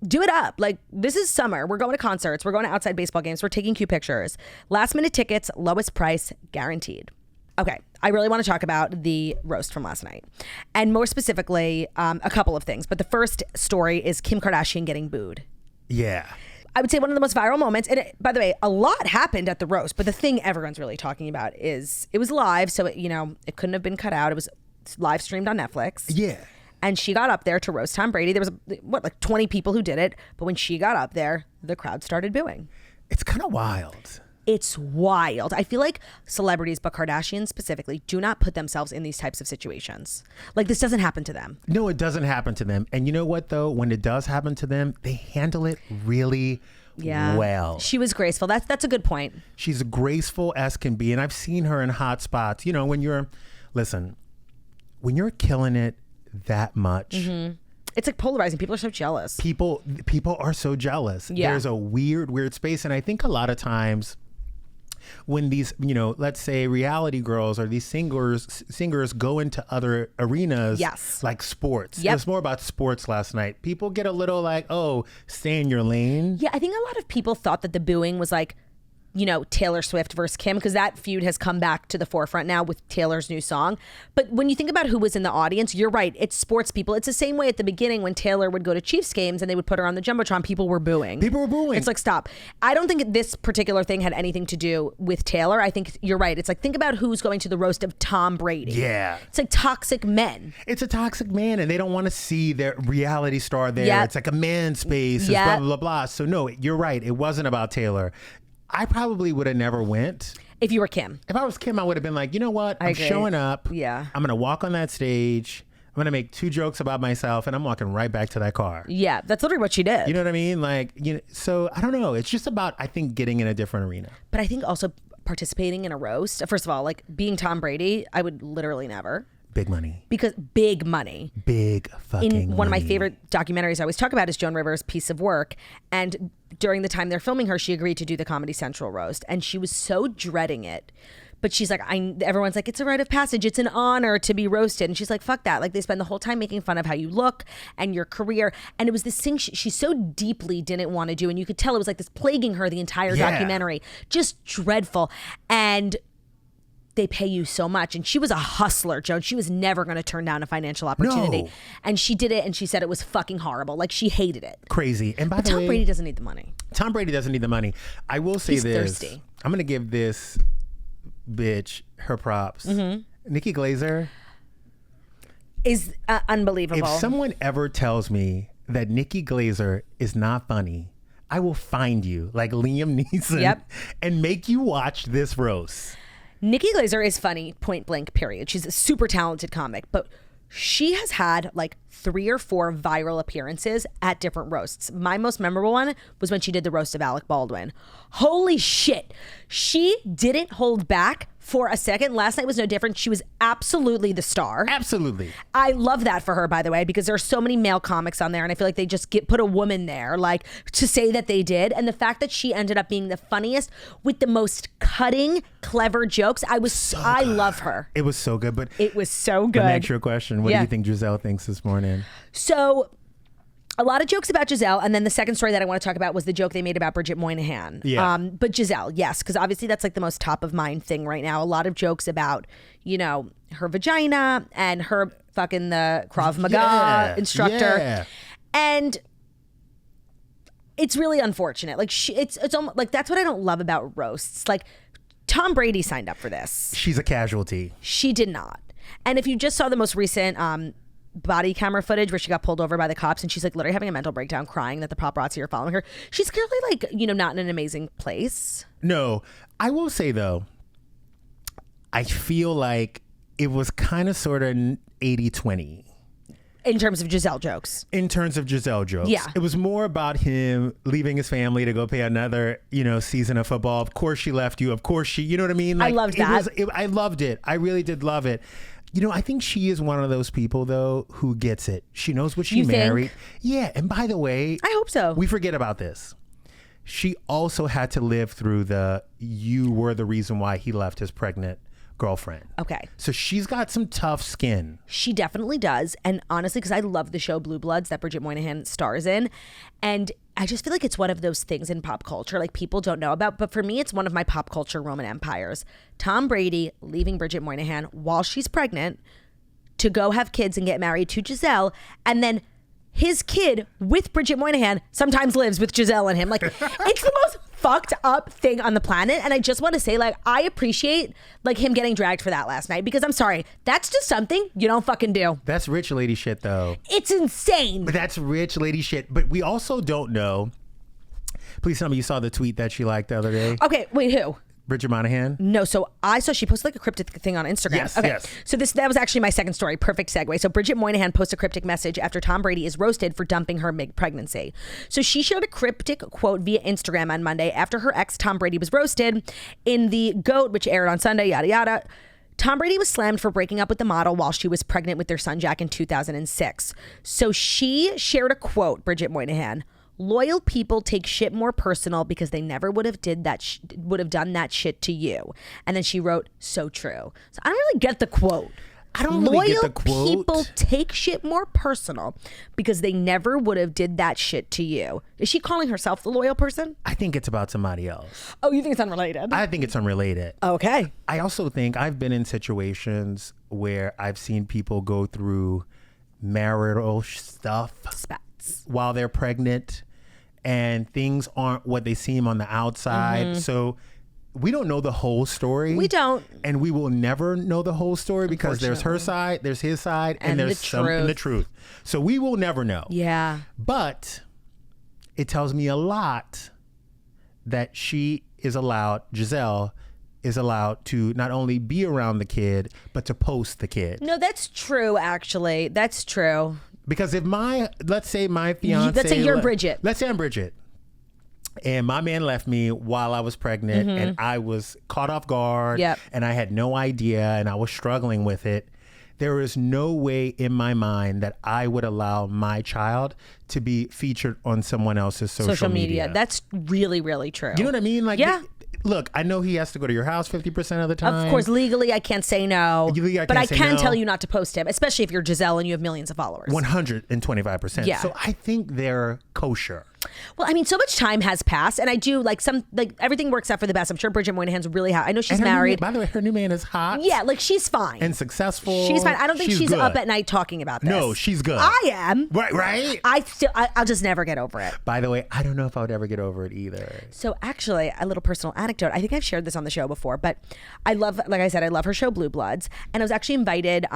do it up. Like, this is summer. We're going to concerts. We're going to outside baseball games. We're taking cute pictures. Last minute tickets, lowest price guaranteed. Okay, I really want to talk about the roast from last night, and more specifically, a couple of things. But the first story is Kim Kardashian getting booed. Yeah. I would say one of the most viral moments. And by the way, a lot happened at the roast, but the thing everyone's really talking about is it was live, so it couldn't have been cut out. It was live streamed on Netflix. Yeah. And she got up there to roast Tom Brady. There was like 20 people who did it, but when she got up there, the crowd started booing. It's kind of wild. It's wild. I feel like celebrities, but Kardashians specifically, do not put themselves in these types of situations. Like, this doesn't happen to them. No, it doesn't happen to them. And you know what, though? When it does happen to them, they handle it really well. She was graceful. That's a good point. She's graceful as can be. And I've seen her in hot spots. When you're killing it that much. Mm-hmm. It's like polarizing. People are so jealous. People are so jealous. Yeah. There's a weird space. And I think a lot of times when these, let's say reality girls or these singers go into other arenas, yes, like sports. Yep. It's more about sports last night. People get a little like, oh, stay in your lane. Yeah, I think a lot of people thought that the booing was like Taylor Swift versus Kim, because that feud has come back to the forefront now with Taylor's new song. But when you think about who was in the audience, you're right. It's sports people. It's the same way at the beginning when Taylor would go to Chiefs games and they would put her on the Jumbotron. People were booing. It's like, stop. I don't think this particular thing had anything to do with Taylor. I think you're right. It's like, think about who's going to the roast of Tom Brady. Yeah. It's like toxic men. It's a toxic man, and they don't want to see their reality star there. Yep. It's like a man space. Yep. Blah, blah, blah, blah. So no, you're right. It wasn't about Taylor. I probably would have never went. If you were Kim. If I was Kim, I would have been like, you know what? I'm showing up. Yeah. I'm going to walk on that stage. I'm going to make 2 jokes about myself, and I'm walking right back to that car. Yeah, that's literally what she did. You know what I mean? Like, so I don't know. It's just about, I think, getting in a different arena. But I think also participating in a roast. First of all, like being Tom Brady, I would literally never. Big money. Because big money. Big fucking money. One of my favorite documentaries I always talk about is Joan Rivers' Piece of Work. And during the time they're filming her, she agreed to do the Comedy Central roast. And she was so dreading it. But she's like, everyone's like, it's a rite of passage. It's an honor to be roasted. And she's like, fuck that. Like, they spend the whole time making fun of how you look and your career. And it was this thing she so deeply didn't want to do. And you could tell it was like this plaguing her the entire documentary. Just dreadful. And they pay you so much. And she was a hustler, Joan. She was never going to turn down a financial opportunity. No. And she did it, and she said it was fucking horrible. Like, she hated it. Crazy. And by the way, Tom Brady doesn't need the money. Tom Brady doesn't need the money. I will say He's this. Thirsty. I'm going to give this bitch her props. Mm-hmm. Nikki Glaser is unbelievable. If someone ever tells me that Nikki Glaser is not funny, I will find you like Liam Neeson and make you watch this roast. Nikki Glaser is funny, point blank, period. She's a super talented comic, but she has had like 3 or 4 viral appearances at different roasts. My most memorable one was when she did the roast of Alec Baldwin. Holy shit. She didn't hold back for a second. Last night was no different. She was absolutely the star. Absolutely. I love that for her, by the way, because there are so many male comics on there, and I feel like they just put a woman there, like, to say that they did. And the fact that she ended up being the funniest with the most cutting, clever jokes, I love her. It was so good, but it was so good. Let me ask you a question. What do you think Giselle thinks this morning? So, a lot of jokes about Giselle, and then the second story that I want to talk about was the joke they made about Bridget Moynahan. Yeah. But Giselle, yes, because obviously that's like the most top of mind thing right now. A lot of jokes about, her vagina and her fucking the Krav Maga instructor. Yeah. And it's really unfortunate. Like, it's almost like, that's what I don't love about roasts. Like, Tom Brady signed up for this. She's a casualty. She did not. And if you just saw the most recent body camera footage where she got pulled over by the cops and she's like literally having a mental breakdown, crying that the paparazzi are following her, she's clearly like, not in an amazing place. No, I will say though, I feel like it was kind of sort of 80-20. In terms of Giselle jokes. Yeah. It was more about him leaving his family to go play another, season of football. Of course she left you. Of course she, you know what I mean? Like, I loved that. I loved it. I really did love it. I think she is one of those people, though, who gets it. She knows what she married. Yeah. And by the way, I hope so. We forget about this. She also had to live through you were the reason why he left his pregnant girlfriend. Okay. So she's got some tough skin. She definitely does. And honestly, because I love the show Blue Bloods that Bridget Moynahan stars in. And I just feel like it's one of those things in pop culture like people don't know about. But for me, it's one of my pop culture Roman empires. Tom Brady leaving Bridget Moynahan while she's pregnant to go have kids and get married to Giselle. And then his kid with Bridget Moynahan sometimes lives with Giselle and him. Like, it's the most fucked up thing on the planet. And I just want to say, like, I appreciate like him getting dragged for that last night, because I'm sorry, that's just something you don't fucking do. That's rich lady shit though. It's insane. But that's rich lady shit. But we also don't know. Please tell me you saw the tweet that she liked the other day. Okay, wait, who? Bridget Moynahan? No, so I saw she posted like a cryptic thing on Instagram. Yes, okay. yes. So that was actually my second story. Perfect segue. So Bridget Moynahan posts a cryptic message after Tom Brady is roasted for dumping her mid-pregnancy. So she shared a cryptic quote via Instagram on Monday after her ex Tom Brady was roasted in the GOAT, which aired on Sunday, yada yada. Tom Brady was slammed for breaking up with the model while she was pregnant with their son Jack in 2006. So she shared a quote, Bridget Moynahan. Loyal people take shit more personal because they never would have done that shit to you. And then she wrote, so true. So I don't really get the quote. I don't really get the quote. People take shit more personal because they never would have did that shit to you. Is she calling herself the loyal person? I think it's about somebody else. Oh, you think it's unrelated? I think it's unrelated. Okay. I also think I've been in situations where I've seen people go through marital stuff Spats. while they're pregnant, and things aren't what they seem on the outside. So we don't know the whole story. We don't. And we will never know the whole story because there's her side, there's his side, and there's the truth. So we will never know. Yeah. But it tells me a lot that Giselle is allowed to not only be around the kid, but to post the kid. No, that's true, actually. That's true. Because if let's say my fiance. Let's say you're Bridget. Let's say I'm Bridget. And my man left me while I was pregnant and I was caught off guard and I had no idea and I was struggling with it. There is no way in my mind that I would allow my child to be featured on someone else's social media. That's really, really true. You know what I mean? Like, yeah. Look, I know he has to go to your house 50% of the time. Of course, legally, I can't say no. But I can tell you not to post him, especially if you're Giselle and you have millions of followers. 125%. Yeah. So I think they're kosher. Well, I mean, so much time has passed, and I do everything works out for the best. I'm sure Bridget Moynahan's really hot. I know she's married. By the way, her new man is hot. Yeah, like she's fine and successful. She's fine. I don't think she's good. up at night talking about this. No, she's good. I am. Right. I'll just never get over it. By the way, I don't know if I would ever get over it either. So actually, a little personal anecdote. I think I've shared this on the show before, but like I said, I love her show Blue Bloods, and I was actually invited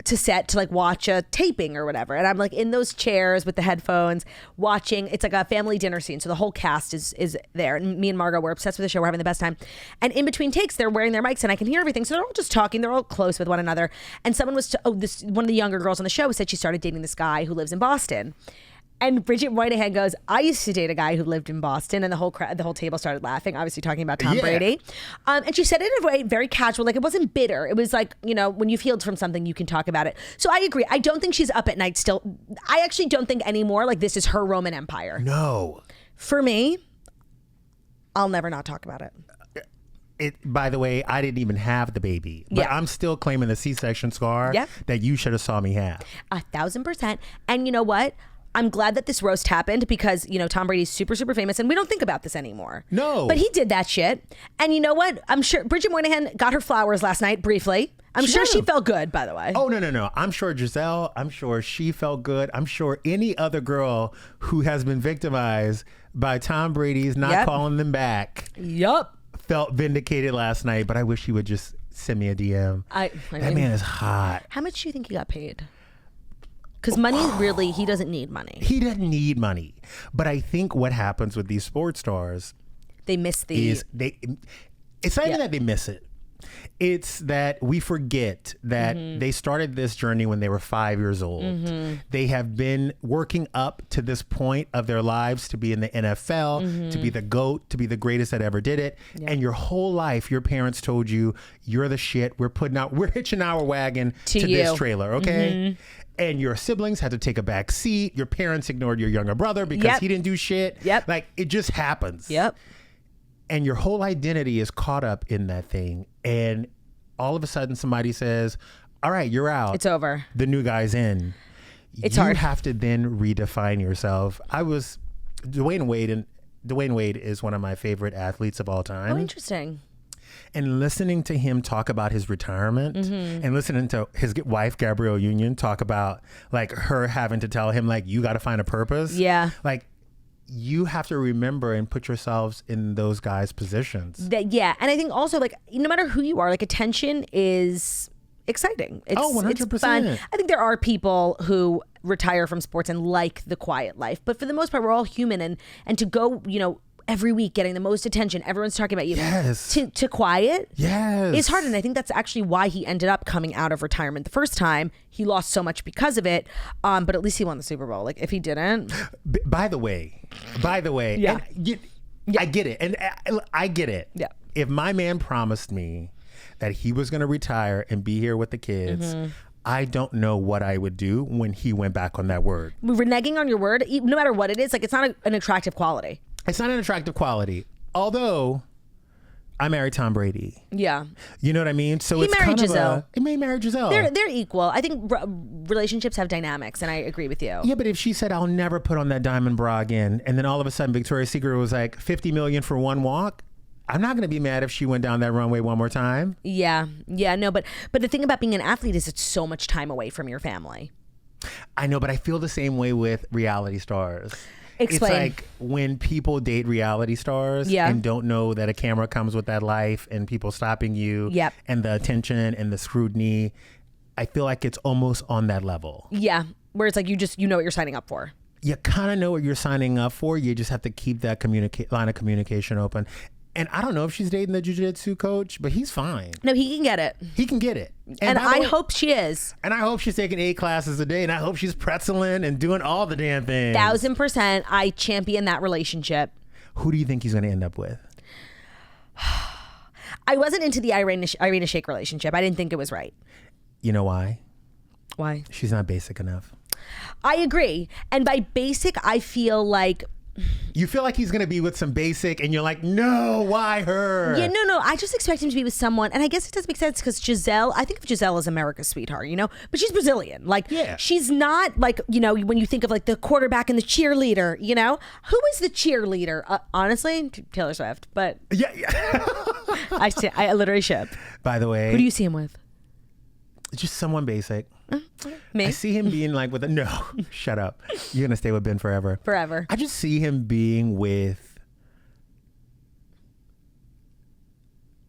to set to like watch a taping or whatever, and I'm like in those chairs with the headphones watching. It's like a family dinner scene, so the whole cast is there, and me and Margot were obsessed with the show. We're having the best time, and in between takes they're wearing their mics and I can hear everything, so they're all just talking. They're all close with one another, and someone was one of the younger girls on the show said she started dating this guy who lives in Boston. And Bridget Moynahan goes, I used to date a guy who lived in Boston, and the whole table started laughing, obviously talking about Tom Brady. And she said it in a way very casual, like it wasn't bitter. It was like, when you've healed from something, you can talk about it. So I agree. I don't think she's up at night still. I actually don't think anymore like this is her Roman Empire. No. For me, I'll never not talk about it. By the way, I didn't even have the baby, but I'm still claiming the C-section scar that you should have saw me have. 1,000%. And you know what? I'm glad that this roast happened because, Tom Brady's super, super famous and we don't think about this anymore. No. But he did that shit. And you know what? I'm sure Bridget Moynahan got her flowers last night briefly. I'm sure she felt good, by the way. Oh, no. I'm sure Giselle, I'm sure she felt good. I'm sure any other girl who has been victimized by Tom Brady's not calling them back felt vindicated last night. But I wish he would just send me a DM. That man is hot. How much do you think he got paid? Because money, really, he doesn't need money. He doesn't need money. But I think what happens with these sports stars... They miss it's not even that they miss it. It's that we forget that they started this journey when they were 5 years old. They have been working up to this point of their lives to be in the NFL, to be the GOAT, to be the greatest that ever did it. And your whole life, your parents told you, you're the shit. We're hitching our wagon to this trailer, okay? And your siblings had to take a back seat. Your parents ignored your younger brother because he didn't do shit. Like, it just happens. And your whole identity is caught up in that thing. And all of a sudden somebody says, all right, you're out. It's over. The new guy's in. It's hard. You have to then redefine yourself. Dwayne Wade is one of my favorite athletes of all time. Oh, interesting. And listening to him talk about his retirement and listening to his wife, Gabrielle Union, talk about like her having to tell him like, you got to find a purpose. Yeah. Like, you have to remember and put yourselves in those guys' positions. And I think also like, no matter who you are, like attention is exciting. It's 100%. It's fun. I think there are people who retire from sports and like the quiet life, but for the most part, we're all human, and to go, every week getting the most attention, everyone's talking about you. Yes. To quiet. Yes. It's hard, and I think that's actually why he ended up coming out of retirement the first time. He lost so much because of it, but at least he won the Super Bowl. Like if he didn't. By the way, yeah. I get it, and I get it. Yeah. If my man promised me that he was going to retire and be here with the kids, I don't know what I would do when he went back on that word. Reneging on your word, no matter what it is, like it's not an attractive quality. It's not an attractive quality. Although, I married Tom Brady. Yeah. You know what I mean? So He it's married kind Giselle. of he may marry Giselle. They're equal. I think relationships have dynamics, and I agree with you. Yeah, but if she said, I'll never put on that diamond bra again, and then all of a sudden Victoria's Secret was like $50 million for one walk, I'm not going to be mad if she went down that runway one more time. Yeah. No, but the thing about being an athlete is it's so much time away from your family. I know, but I feel the same way with reality stars. Explain. It's like when people date reality stars and don't know that a camera comes with that life and people stopping you and the attention and the scrutiny. I feel like it's almost on that level. Yeah. Where it's like you know what you're signing up for. You kind of know what you're signing up for. You just have to keep that line of communication open. And I don't know if she's dating the jiu-jitsu coach, but he's fine. No, he can get it. He can get it. And I hope she is. And I hope she's taking 8 classes a day. And I hope she's pretzeling and doing all the damn things. 1000%. I champion that relationship. Who do you think he's going to end up with? I wasn't into the Irina Shayk relationship. I didn't think it was right. You know why? Why? She's not basic enough. I agree. And by basic, I feel like... You feel like he's going to be with some basic and you're like, no, why her? Yeah, no. I just expect him to be with someone. And I guess it does make sense because Giselle, I think of Giselle as America's sweetheart, you know, but she's Brazilian. Like, she's not like, you know, when you think of like the quarterback and the cheerleader, you know, who is the cheerleader? Honestly, Taylor Swift, but yeah. I literally ship. By the way, who do you see him with? Just someone basic. Me? I see him being like with no, shut up. You're going to stay with Ben forever. Forever. I just see him being with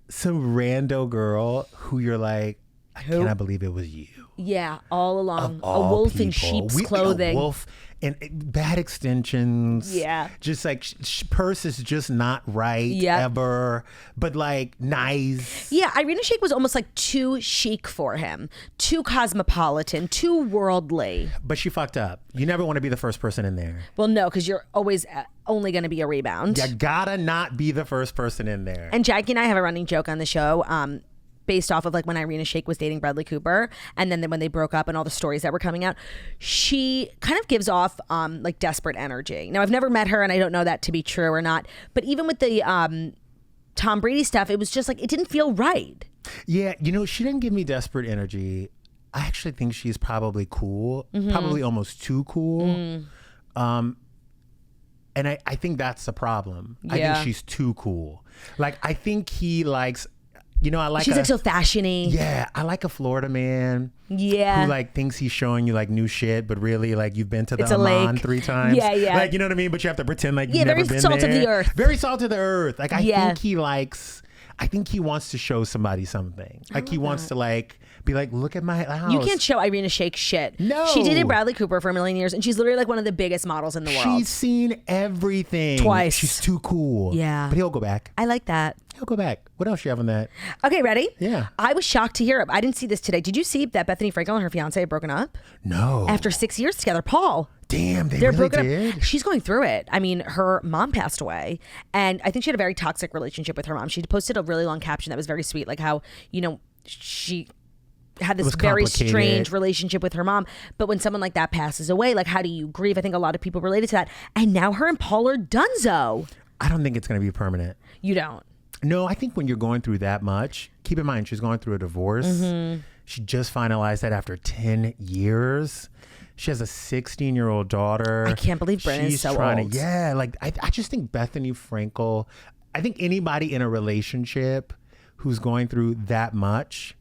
some rando girl who you're like, I cannot believe it was you. Yeah, all along. A wolf in sheep's clothing. A wolf and bad extensions. Yeah. Just like purse is just not right ever, but like nice. Yeah, Irina Shayk was almost like too chic for him, too cosmopolitan, too worldly. But she fucked up. You never want to be the first person in there. Well, no, because you're always only going to be a rebound. You gotta not be the first person in there. And Jackie and I have a running joke on the show. Based off of like when Irina Shayk was dating Bradley Cooper, and then when they broke up and all the stories that were coming out, she kind of gives off like desperate energy. Now I've never met her and I don't know that to be true or not, but even with the Tom Brady stuff, it was just like it didn't feel right. Yeah, you know, she didn't give me desperate energy. I actually think she's probably cool, probably almost too cool. And I think that's the problem. I think she's too cool. Like I think he likes. You know, I like she's like so fashion-y. Yeah, I like a Florida man. Yeah. Who like thinks he's showing you like new shit, but really like you've been to the it's Amman 3 times. Yeah. Like, you know what I mean? But you have to pretend like you've never been there. Very salt of the earth. Very salt of the earth. Like I think he likes, I think he wants to show somebody something. Like he wants to like be like, look at my house. You can't show Irina Shayk shit. No. She dated Bradley Cooper for a million years, and she's literally like one of the biggest models in the world. She's seen everything. Twice. She's too cool. Yeah. But he'll go back. I like that. He'll go back. What else you have on that? Okay, ready? Yeah. I was shocked to hear it. I didn't see this today. Did you see that Bethenny Frankel and her fiancé had broken up? No. After 6 years together. Paul. Damn, They're really broken did? up. She's going through it. I mean, her mom passed away, and I think she had a very toxic relationship with her mom. She posted a really long caption that was very sweet, like how, you know, she had this very strange relationship with her mom. But when someone like that passes away, like how do you grieve? I think a lot of people related to that. And now her and Paul are donezo. I don't think it's going to be permanent. You don't? No, I think when you're going through that much, keep in mind she's going through a divorce. She just finalized that after 10 years. She has a 16-year-old daughter. I can't believe Brennan's so old. Yeah, like I just think Bethenny Frankel, I think anybody in a relationship who's going through that much,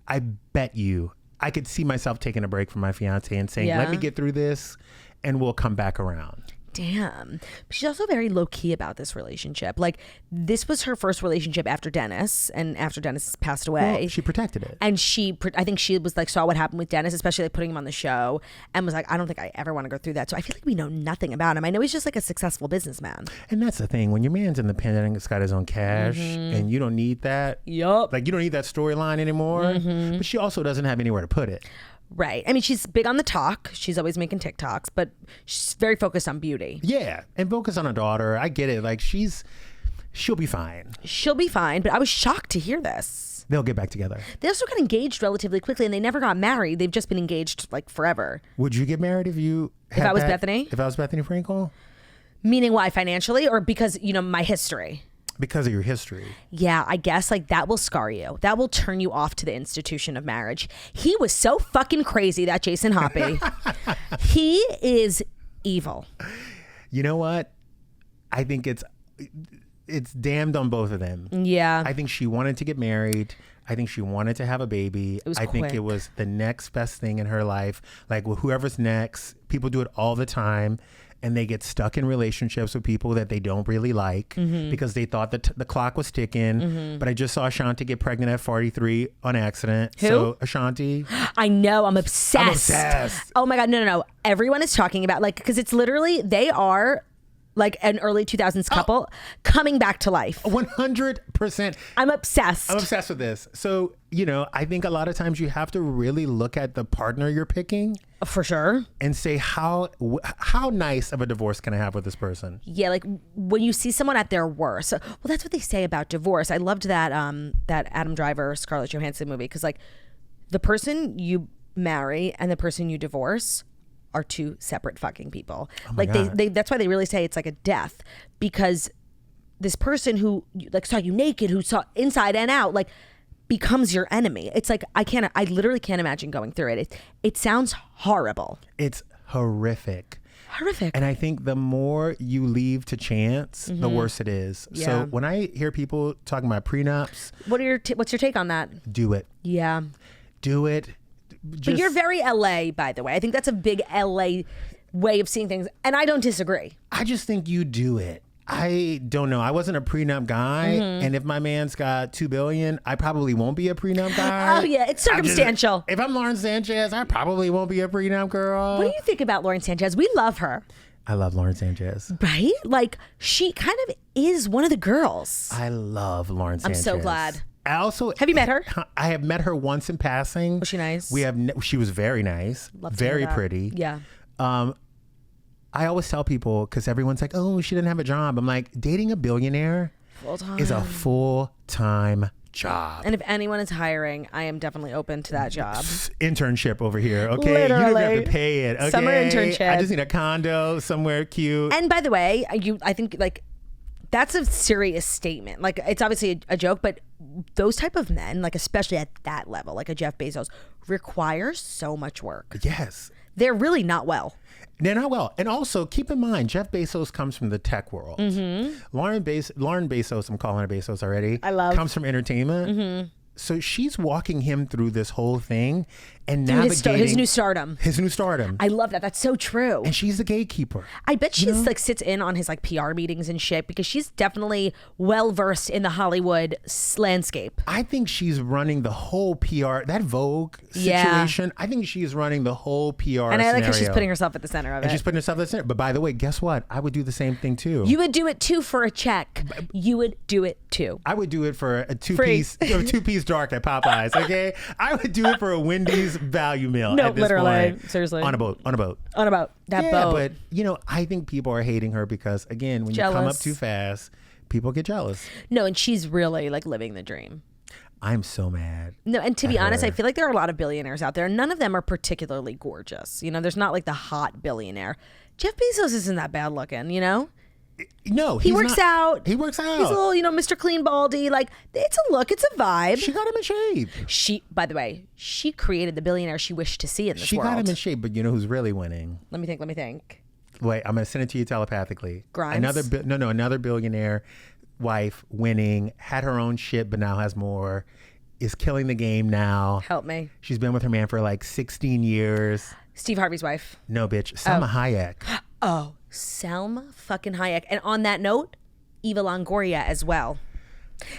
I bet you I could see myself taking a break from my fiance and saying, let me get through this and we'll come back around. Damn. She's also very low key about this relationship. Like, this was her first relationship after Dennis, and after Dennis passed away. Well, she protected it. And I think she was like, saw what happened with Dennis, especially like putting him on the show, and was like, I don't think I ever want to go through that. So I feel like we know nothing about him. I know he's just like a successful businessman. And that's the thing. When your man's independent, he's got his own cash, and you don't need that. Yup. Like, you don't need that storyline anymore. But she also doesn't have anywhere to put it. Right. I mean, she's big on the talk. She's always making TikToks, but she's very focused on beauty. Yeah. And focus on a daughter. I get it. Like, she'll be fine. She'll be fine. But I was shocked to hear this. They'll get back together. They also got engaged relatively quickly, and they never got married. They've just been engaged like forever. Would you get married if I was Bethenny? If I was Bethenny Frankel? Meaning why? Financially, or because, you know, my history? Because of your history. Yeah, I guess like that will scar you. That will turn you off to the institution of marriage. He was so fucking crazy, that Jason Hoppy. He is evil. You know what? I think it's damned on both of them. Yeah. I think she wanted to get married. I think she wanted to have a baby. It was think quick. it was the next best thing in her life. Like whoever's next, people do it all the time. And they get stuck in relationships with people that they don't really like because they thought that the clock was ticking. But I just saw Ashanti get pregnant at 43 on accident. Who? So Ashanti. I know. I'm obsessed. I'm obsessed. Oh my God. No. Everyone is talking about like, because it's literally, they are like an early 2000s couple coming back to life. 100%. I'm obsessed. I'm obsessed with this. So, I think a lot of times you have to really look at the partner you're picking. For sure. And say, how nice of a divorce can I have with this person? Yeah, like when you see someone at their worst. Well, that's what they say about divorce. I loved that that Adam Driver, Scarlett Johansson movie, because like the person you marry and the person you divorce are two separate fucking people. Like they that's why they really say it's like a death, because this person who like saw you naked, who saw inside and out, like becomes your enemy. It's like I literally can't imagine going through it. It sounds horrible. It's horrific. Horrific. And I think the more you leave to chance, the worse it is. Yeah. So when I hear people talking about prenups, What's your take on that? do it. Yeah. Do it. But you're very LA, by the way. I think that's a big LA way of seeing things. And I don't disagree. I just think you do it. I don't know. I wasn't a prenup guy. And if my man's got $2 billion, I probably won't be a prenup guy. Oh, yeah. It's circumstantial. If I'm Lauren Sanchez, I probably won't be a prenup girl. What do you think about Lauren Sanchez? We love her. I love Lauren Sanchez. Right? Like, she kind of is one of the girls. I love Lauren Sanchez. I'm so glad. I also Have you met her? I have met her once in passing. Was she nice? She was very nice, Love to hear very that. pretty. Yeah. I always tell people, because everyone's like, "Oh, she didn't have a job." I'm like, dating a billionaire is a full-time job. And if anyone is hiring, I am definitely open to that job. Internship over here, okay? Literally. You don't even have to pay it, okay? Summer internship. I just need a condo somewhere cute. And by the way, I think like that's a serious statement. Like, it's obviously a joke, but those type of men, like especially at that level, like a Jeff Bezos, require so much work. Yes. They're really not well. They're not well. And also, keep in mind, Jeff Bezos comes from the tech world. Lauren Bezos, I'm calling her Bezos already. I love. Comes from entertainment. So she's walking him through this whole thing and Through navigating his new stardom. His new stardom. I love that. That's so true. And she's the gatekeeper. I bet she's like sits in on his like PR meetings and shit, because she's definitely well versed in the Hollywood landscape. I think she's running the whole PR, that Vogue Yeah. situation. I think she's running the whole PR And I like how she's scenario. putting herself at the center of And it. she's putting herself at the center. But by the way, guess what? I would do the same thing too. You would do it too for a check. You would do it too. I would do it for a two-piece dark at Popeyes, okay? I would do it for a Wendy's value meal. No, at this literally. point. Seriously. On a boat. On about that Yeah, boat. but I think people are hating her because, again, when you come up Jealous. too fast, people get jealous. No, and she's really like living the dream. I'm so mad. No, and to be at honest, her. I feel like there are a lot of billionaires out there. None of them are particularly gorgeous. There's not like the hot billionaire. Jeff Bezos isn't that bad looking, No, He he's works not. out. He works out. He's a little, Mr. Clean Baldy. Like, it's a look, it's a vibe. She got him in shape. She, by the way, she created the billionaire she wished to see in this She world. got him in shape, but you know who's really winning? Let me think. Wait, I'm going to send it to you telepathically. Grimes? Another billionaire wife winning, had her own shit, but now has more, is killing the game now. Help me. She's been with her man for like 16 years. Steve Harvey's wife. No, bitch. Salma Hayek. Oh, Salma fucking Hayek. And on that note, Eva Longoria as well.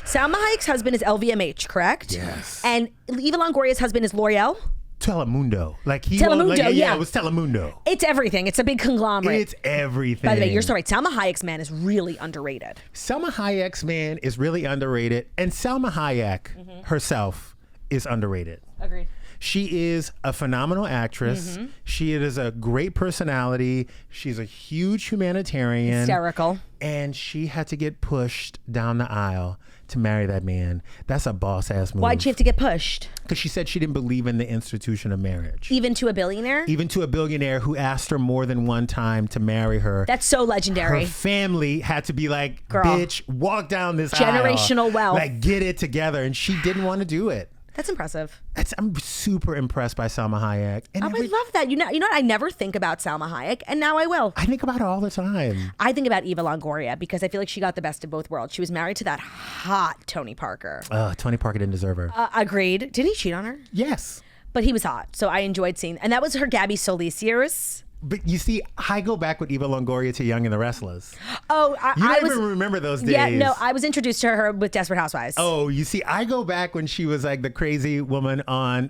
Salma Hayek's husband is LVMH, correct? Yes. And Eva Longoria's husband is L'Oreal? Telemundo. Telemundo, yeah. It was Telemundo. It's everything. It's a big conglomerate. It's everything. By the way, you're so right. Salma Hayek's man is really underrated. Salma Hayek's man is really underrated. And Salma Hayek herself is underrated. Agreed. She is a phenomenal actress. She is a great personality. She's a huge humanitarian. Hysterical. And she had to get pushed down the aisle to marry that man. That's a boss ass move. Why'd she have to get pushed? Because she said she didn't believe in the institution of marriage. Even to a billionaire? Even to a billionaire who asked her more than one time to marry her. That's so legendary. Her family had to be like, girl, bitch, walk down this generational aisle. wealth. Like, get it together. And she didn't want to do it. That's impressive. I'm super impressed by Salma Hayek. And I love that. You know what? I never think about Salma Hayek, and now I will. I think about her all the time. I think about Eva Longoria because I feel like she got the best of both worlds. She was married to that hot Tony Parker. Tony Parker didn't deserve her. Agreed. Didn't he cheat on her? Yes. But he was hot, so I enjoyed seeing. And that was her Gabby Solis years. But you see, I go back with Eva Longoria to Young and the Restless. Oh, I don't even remember those days. Yeah, no, I was introduced to her with Desperate Housewives. Oh, you see, I go back when she was like the crazy woman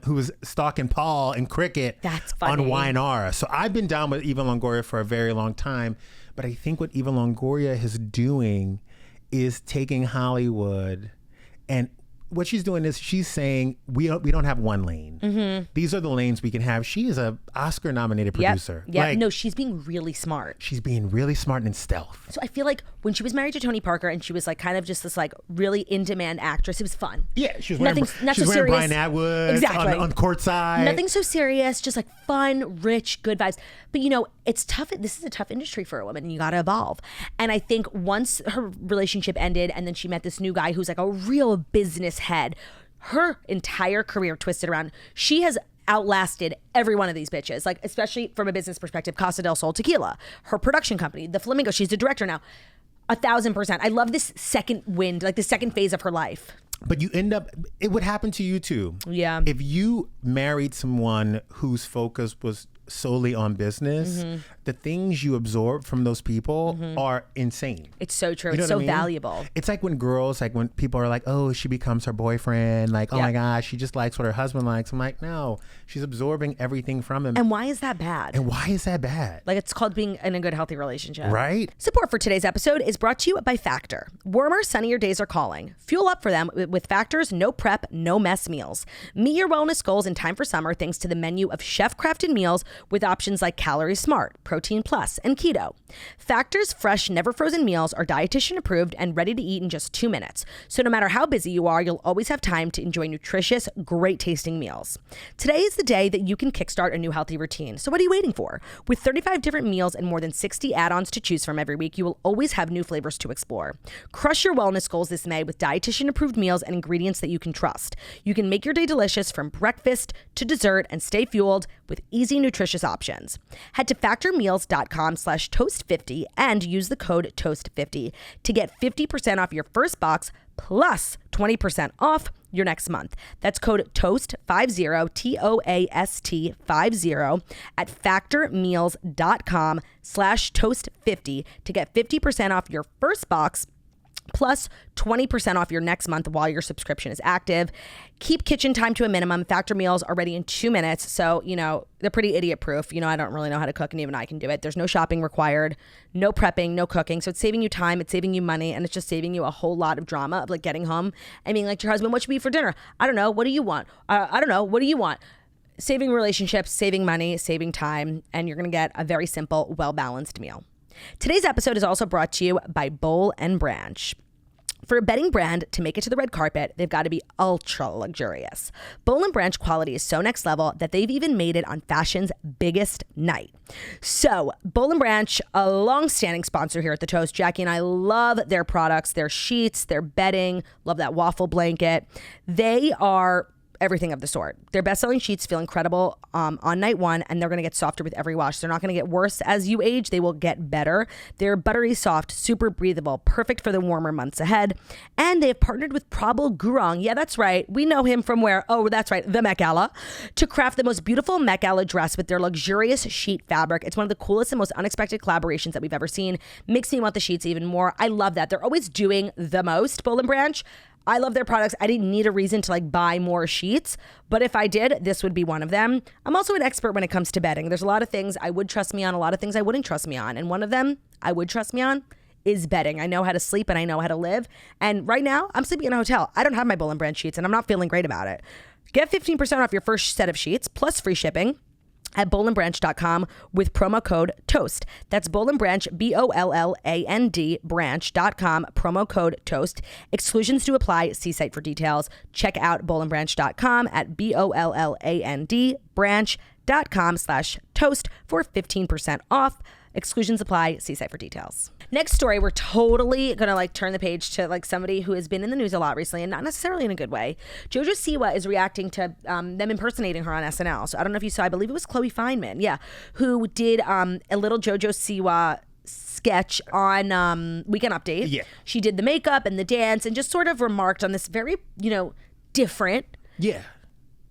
who was stalking Paul in Cricket. That's funny. On Wynara. So I've been down with Eva Longoria for a very long time. But I think what Eva Longoria is doing is taking Hollywood, and what she's doing is she's saying we don't have one lane. These are the lanes we can have. She is a Oscar nominated producer. Yeah, Like, no, she's being really smart. She's being really smart and in stealth. So I feel like when she was married to Tony Parker and she was like kind of just this like really in demand actress, it was fun. Yeah, she was wearing, Not she was so wearing serious. Brian Atwood Exactly. on courtside. Nothing so serious, just like fun, rich, good vibes. But you know, it's tough. This is a tough industry for a woman, and you got to evolve. And I think once her relationship ended and then she met this new guy who's like a real business head, her entire career twisted around. She has outlasted every one of these bitches, like especially from a business perspective. Casa del Sol Tequila, her production company, The Flamingo. She's the director now. 1,000%. I love this second wind, like the second phase of her life. But you end up, it would happen to you too. Yeah. If you married someone whose focus was solely on business, the things you absorb from those people are insane. It's so true. You know It's what so I mean? valuable. It's like when girls, like when people are like, oh, she becomes her boyfriend. Like, oh my gosh, she just likes what her husband likes. I'm like, no, she's absorbing everything from him. And why is that bad? And why is that bad? Like, it's called being in a good, healthy relationship. Right? Support for today's episode is brought to you by Factor. Warmer, sunnier days are calling. Fuel up for them with Factor's no prep, no mess meals. Meet your wellness goals in time for summer thanks to the menu of chef-crafted meals with options like Calorie Smart, Protein Plus, and Keto. Factor's fresh, never frozen meals are dietitian approved and ready to eat in just 2 minutes. So no matter how busy you are, you'll always have time to enjoy nutritious, great tasting meals. Today is the day that you can kickstart a new healthy routine. So what are you waiting for? With 35 different meals and more than 60 add-ons to choose from every week, you will always have new flavors to explore. Crush your wellness goals this May with dietitian approved meals and ingredients that you can trust. You can make your day delicious from breakfast to dessert and stay fueled with easy, nutritious options. Head to factormeals.com/toast50 and use the code toast50 to get 50% off your first box plus 20% off your next month. That's code TOAST50, TOAST50 at factormeals.com/toast50 to get 50% off your first box plus 20% off your next month while your subscription is active. Keep kitchen time to a minimum. Factor meals are ready in 2 minutes. So, you know, they're pretty idiot proof. You know, I don't really know how to cook and even I can do it. There's no shopping required, no prepping, no cooking. So it's saving you time, it's saving you money, and it's just saving you a whole lot of drama of like getting home and being like to your husband, what should we eat for dinner? I don't know. What do you want? I don't know. What do you want? Saving relationships, saving money, saving time, and you're going to get a very simple, well-balanced meal. Today's episode is also brought to you by Boll and Branch. For a bedding brand to make it to the red carpet, they've got to be ultra luxurious. Boll and Branch quality is so next level that they've even made it on fashion's biggest night. So, Boll and Branch, a long-standing sponsor here at The Toast. Jackie and I love their products, their sheets, their bedding, love that waffle blanket. They are everything of the sort. Their best-selling sheets feel incredible on night one, and they're going to get softer with every wash. They're not going to get worse as you age. They will get better. They're buttery soft, super breathable, perfect for the warmer months ahead. And they have partnered with Prabal Gurung. Yeah, that's right. We know him from where? Oh, that's right, the Met Gala. To craft the most beautiful Met Gala dress with their luxurious sheet fabric. It's one of the coolest and most unexpected collaborations that we've ever seen. Makes me want the sheets even more. I love that. They're always doing the most, Boll and Branch. I love their products. I didn't need a reason to like buy more sheets, but if I did, this would be one of them. I'm also an expert when it comes to bedding. There's a lot of things I would trust me on, a lot of things I wouldn't trust me on. And one of them I would trust me on is bedding. I know how to sleep and I know how to live. And right now, I'm sleeping in a hotel. I don't have my Boll & Branch sheets and I'm not feeling great about it. Get 15% off your first set of sheets plus free shipping at bollandbranch.com with promo code TOAST. That's Boll & Branch, BOLLAND branch.com, promo code TOAST. Exclusions do apply. See site for details. Check out bollandbranch.com at BOLLAND branch.com/toast for 15% off. Exclusions apply. See site for details. Next story, we're totally gonna like turn the page to like somebody who has been in the news a lot recently and not necessarily in a good way. Jojo Siwa is reacting to them impersonating her on SNL. So I don't know if you saw, I believe it was Chloe Fineman, who did a little Jojo Siwa sketch on Weekend Update. Yeah. She did the makeup and the dance and just sort of remarked on this very, different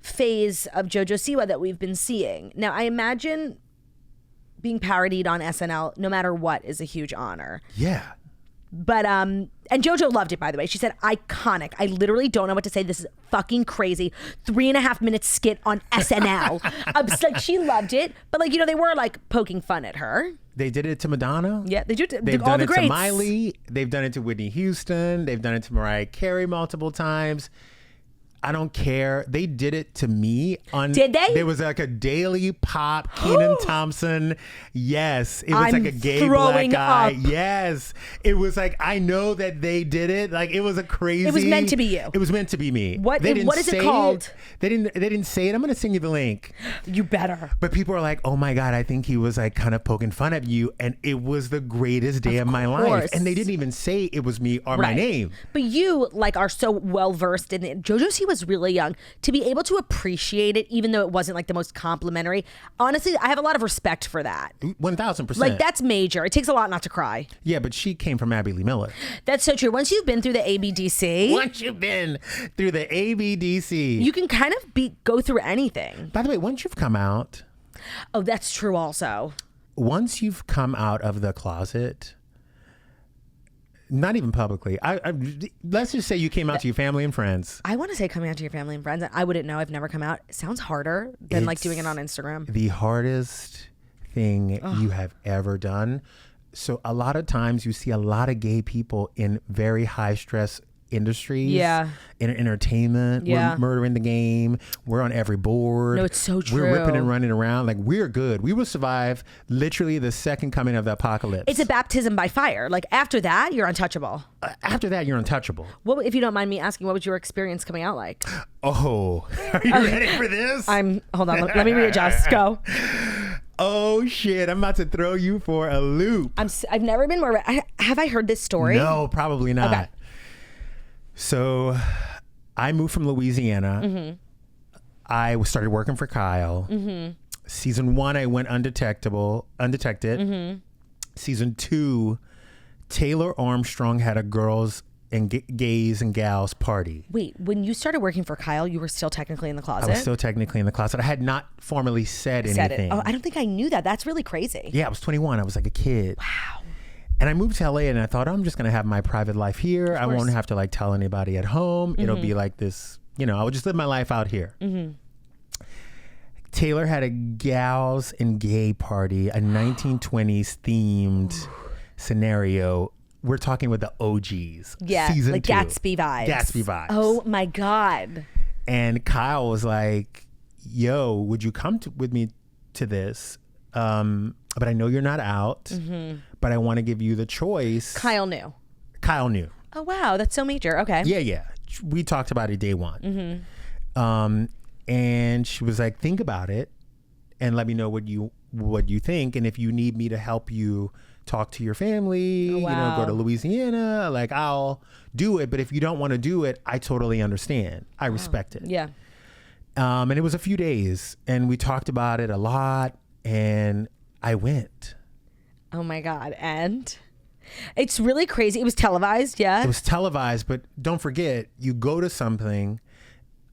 phase of Jojo Siwa that we've been seeing. Now, I imagine being parodied on SNL, no matter what, is a huge honor. Yeah. But, and Jojo loved it, by the way. She said, iconic. I literally don't know what to say. This is fucking crazy. 3.5 minute skit on SNL. Like, she loved it. But, like, they were, like, poking fun at her. They did it to Madonna. Yeah, they do. They've all done the it greats. to Miley. They've done it to Whitney Houston. They've done it to Mariah Carey multiple times. I don't care. They did it to me. Did they? There was like a Daily Pop, Kenan Thompson. Yes. It was like a gay black guy. Up. Yes. It was like, I know that they did it. Like, it was a crazy. It was meant to be you. It was meant to be me. What is it called? They didn't say it. I'm going to send you the link. You better. But people are like, oh my God, I think he was like kind of poking fun at you. And it was the greatest day of my life. And they didn't even say it was me or my name. But you like are so well versed in it. Jojo C was really young to be able to appreciate it, even though it wasn't like the most complimentary. Honestly, I have a lot of respect for that. 1,000%. Like, that's major. It takes a lot not to cry. Yeah, but she came from Abby Lee Miller. That's so true. Once you've been through the ABDC, you can kind of go through anything. By the way, once you've come out. Oh, that's true also. Once you've come out of the closet, not even publicly. Let's just say you came out to your family and friends. I want to say coming out to your family and friends. I wouldn't know. I've never come out. It sounds harder than like doing it on Instagram. The hardest thing you have ever done. So a lot of times you see a lot of gay people in very high stress industries. Yeah. In entertainment. Yeah. We're murdering the game. We're on every board. No, it's so true. We're ripping and running around. Like, we're good. We will survive literally the second coming of the apocalypse. It's a baptism by fire. Like, after that, you're untouchable. After that, you're untouchable. What, if you don't mind me asking, what was your experience coming out like? Oh, are you ready for this? Hold on. Let me readjust. Go. Oh shit! I'm about to throw you for a loop. I've never been more. Have I heard this story? No, probably not. Okay. So, I moved from Louisiana. Mm-hmm. I started working for Kyle. Mm-hmm. Season 1, I went undetected. Mm-hmm. Season 2, Taylor Armstrong had a girls and gays and gals party. Wait, when you started working for Kyle, you were still technically in the closet? I was still technically in the closet. I had not formally said anything. Oh, I don't think I knew that. That's really crazy. Yeah, I was 21. I was like a kid. Wow. And I moved to LA and I thought, I'm just going to have my private life here. I won't have to like tell anybody at home. Mm-hmm. It'll be like this, I would just live my life out here. Mm-hmm. Taylor had a gals and gay party, a 1920s themed scenario. We're talking with the OGs. Yeah, Season like 2. Gatsby vibes. Oh my God. And Kyle was like, yo, would you come with me to this? But I know you're not out, but I want to give you the choice. Kyle knew. Oh, wow. That's so major. Okay. Yeah. We talked about it day one. And she was like, think about it and let me know what you think. And if you need me to help you talk to your family, go to Louisiana, like, I'll do it. But if you don't want to do it, I totally understand. I respect it. Yeah. And it was a few days and we talked about it a lot. And I went. Oh my God. And it's really crazy. It was televised, yeah? It was televised, but don't forget, you go to something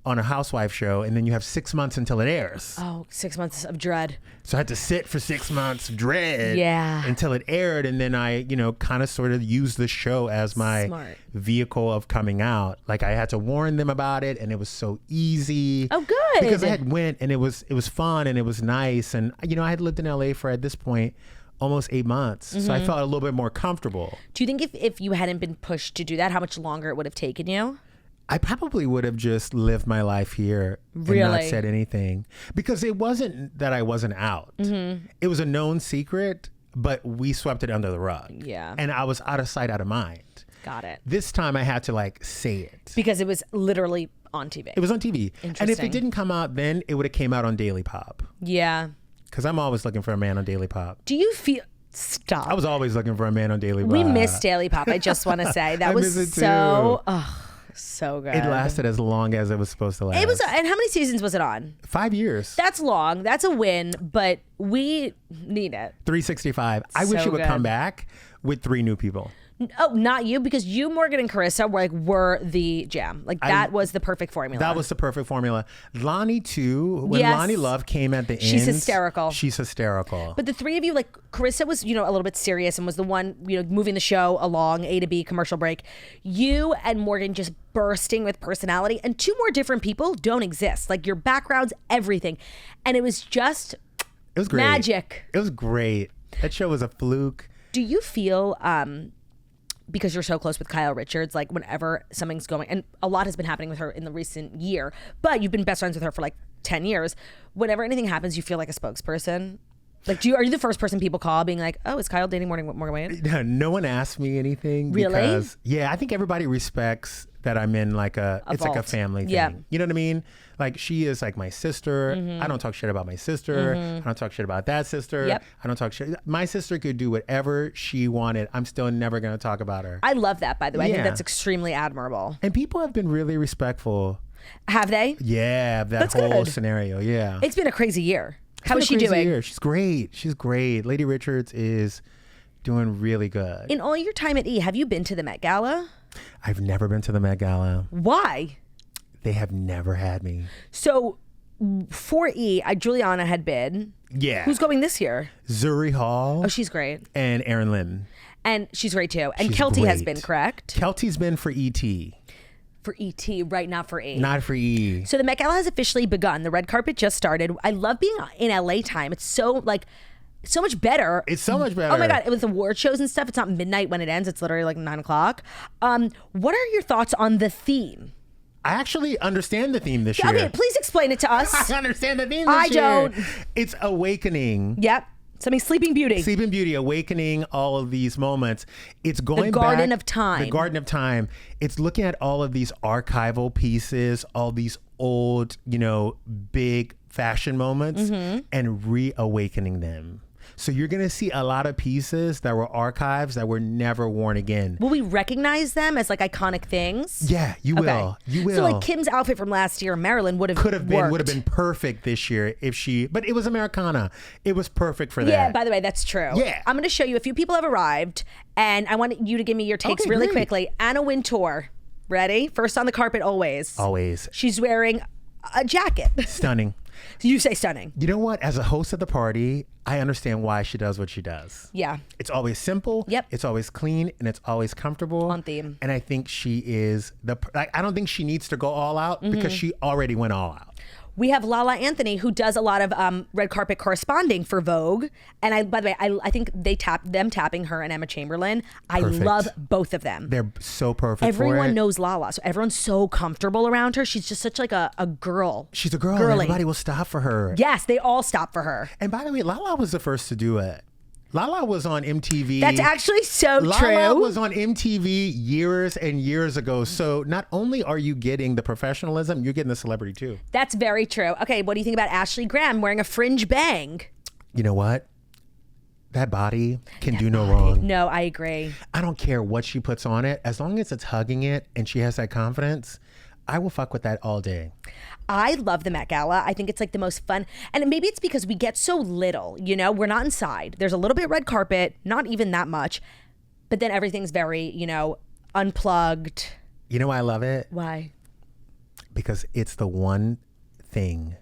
on a housewife show and then you have 6 months until it airs. Oh, 6 months of dread. So I had to sit for 6 months of dread until it aired. And then I, kind of sort of used the show as my vehicle of coming out. Like, I had to warn them about it and it was so easy. Oh, good. Because I had went and it was fun and it was nice. And, I had lived in LA for, at this point, almost 8 months. So I felt a little bit more comfortable. Do you think if you hadn't been pushed to do that, how much longer it would have taken you? I probably would have just lived my life here and not said anything, because it wasn't that I wasn't out. It was a known secret, but we swept it under the rug. Yeah. And I was out of sight, out of mind. Got it. This time I had to like say it. Because it was literally on TV. It was on TV. And if it didn't come out then, it would have came out on Daily Pop. Yeah. Because I'm always looking for a man on Daily Pop. Do you feel... Stop. I was always looking for a man on Daily Pop. We miss Daily Pop, I just want to say. That was so... so good. It lasted as long as it was supposed to last. It was, and how many seasons was it on? 5 years. That's long. That's a win, but we need it. 365. I wish it would come back with 3 new people. Oh, not you, because you, Morgan, and Carissa were the jam. Like that was the perfect formula. That was the perfect formula. Lonnie too. When Lonnie Love came at the end, she's hysterical. She's hysterical. But the 3 of you, like Carissa was, a little bit serious and was the one, moving the show along, A to B, commercial break. You and Morgan just bursting with personality, and 2 more different people don't exist. Like your backgrounds, everything, and it was just, it was great. Magic. It was great. That show was a fluke. Do you feel? Because you're so close with Kyle Richards, like whenever something's going, and a lot has been happening with her in the recent year, but you've been best friends with her for like 10 years. Whenever anything happens, you feel like a spokesperson. Like, are you the first person people call being like, oh, is Kyle dating Morgan Wayne? No one asked me anything. Really? Because, I think everybody respects that I'm in like it's vault. like a family thing. Yeah. You know what I mean? Like she is like my sister. I don't talk shit about my sister. I don't talk shit about that sister. Yep. I don't talk shit. My sister could do whatever she wanted. I'm still never going to talk about her. I love that, by the way. I think that's extremely admirable. And people have been really respectful. Have they? Yeah, that's whole scenario. Yeah. It's been a crazy year. How is she doing? Year. She's great. She's great. Lady Richards is doing really good. In all your time at E, have you been to the Met Gala? I've never been to the Met Gala. Why? They have never had me. So for E, Juliana had been. Yeah. Who's going this year? Zuri Hall. Oh, she's great. And Erin Lynn. And she's great too. And She's Kelty great. has been, correct? Kelty's been for E.T. For E.T., right? Not for E. Not for E. So the Met Gala has officially begun. The red carpet just started. I love being in LA time. It's so so much better. It's so much better. Oh my God. With award shows and stuff, it's not midnight when it ends. It's literally like 9 o'clock. What are your thoughts on the theme? I actually understand the theme this year. Okay, please explain it to us. I understand the theme this year. I don't. It's awakening. Yep. Something Sleeping Beauty. Sleeping Beauty, awakening all of these moments. It's going the Garden back, of Time. The Garden of Time. It's looking at all of these archival pieces, all these old, big fashion moments and reawakening them. So you're going to see a lot of pieces that were archives that were never worn again. Will we recognize them as like iconic things? Yeah, you will. You will. So like Kim's outfit from last year, Marilyn would have been perfect this year if she, but it was Americana. It was perfect for that. Yeah, by the way, that's true. Yeah. I'm going to show you a few people have arrived and I want you to give me your takes really quickly. Anna Wintour. Ready? First on the carpet always. Always. She's wearing a jacket. Stunning. You say stunning. You know what? As a host of the party, I understand why she does what she does. Yeah. It's always simple. Yep. It's always clean and it's always comfortable. On theme. And I think she is I don't think she needs to go all out because she already went all out. We have Lala Anthony, who does a lot of red carpet corresponding for Vogue. And by the way, I think them tapping her and Emma Chamberlain. Perfect. I love both of them. They're so perfect Everyone for it. knows Lala, so everyone's so comfortable around her. She's just such like a girl. She's a girl. Girly. Everybody will stop for her. Yes, they all stop for her. And by the way, Lala was the first to do it. Lala was on MTV. That's actually so true. Lala was on MTV years and years ago. So not only are you getting the professionalism, you're getting the celebrity too. That's very true. Okay, what do you think about Ashley Graham wearing a fringe bang? You know what? That body can do no wrong. No, I agree. I don't care what she puts on it. As long as it's hugging it and she has that confidence, I will fuck with that all day. I love the Met Gala. I think it's like the most fun. And maybe it's because we get so little, we're not inside. There's a little bit red carpet, not even that much. But then everything's very, unplugged. You know why I love it? Why? Because it's the one thing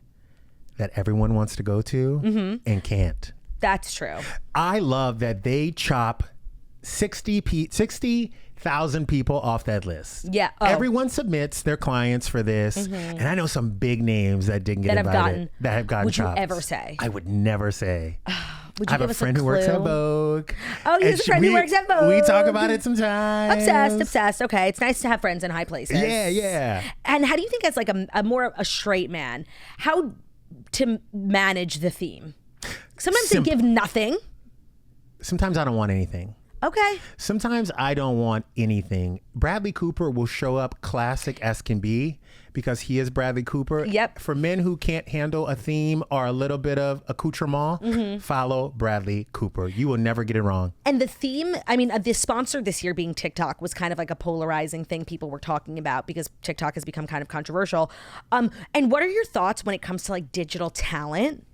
that everyone wants to go to and can't. That's true. I love that they chop 60,000 people off that list. Yeah. Oh. Everyone submits their clients for this. And I know some big names that didn't get invited. That have gotten would chopped. you ever say? I would never say. Would I you have give a us friend a who works at clue? Vogue. Oh, he has a friend who works at Vogue. We talk about it sometimes. Obsessed. Okay, it's nice to have friends in high places. Yeah. And how do you think, as like a more a straight man, how to manage the theme? Sometimes they give nothing. Sometimes I don't want anything. Okay. Sometimes I don't want anything. Bradley Cooper will show up classic as can be because he is Bradley Cooper. Yep. For men who can't handle a theme or a little bit of accoutrement, follow Bradley Cooper. You will never get it wrong. And the theme, I mean, the sponsor this year being TikTok was kind of like a polarizing thing people were talking about because TikTok has become kind of controversial. And what are your thoughts when it comes to like digital talent?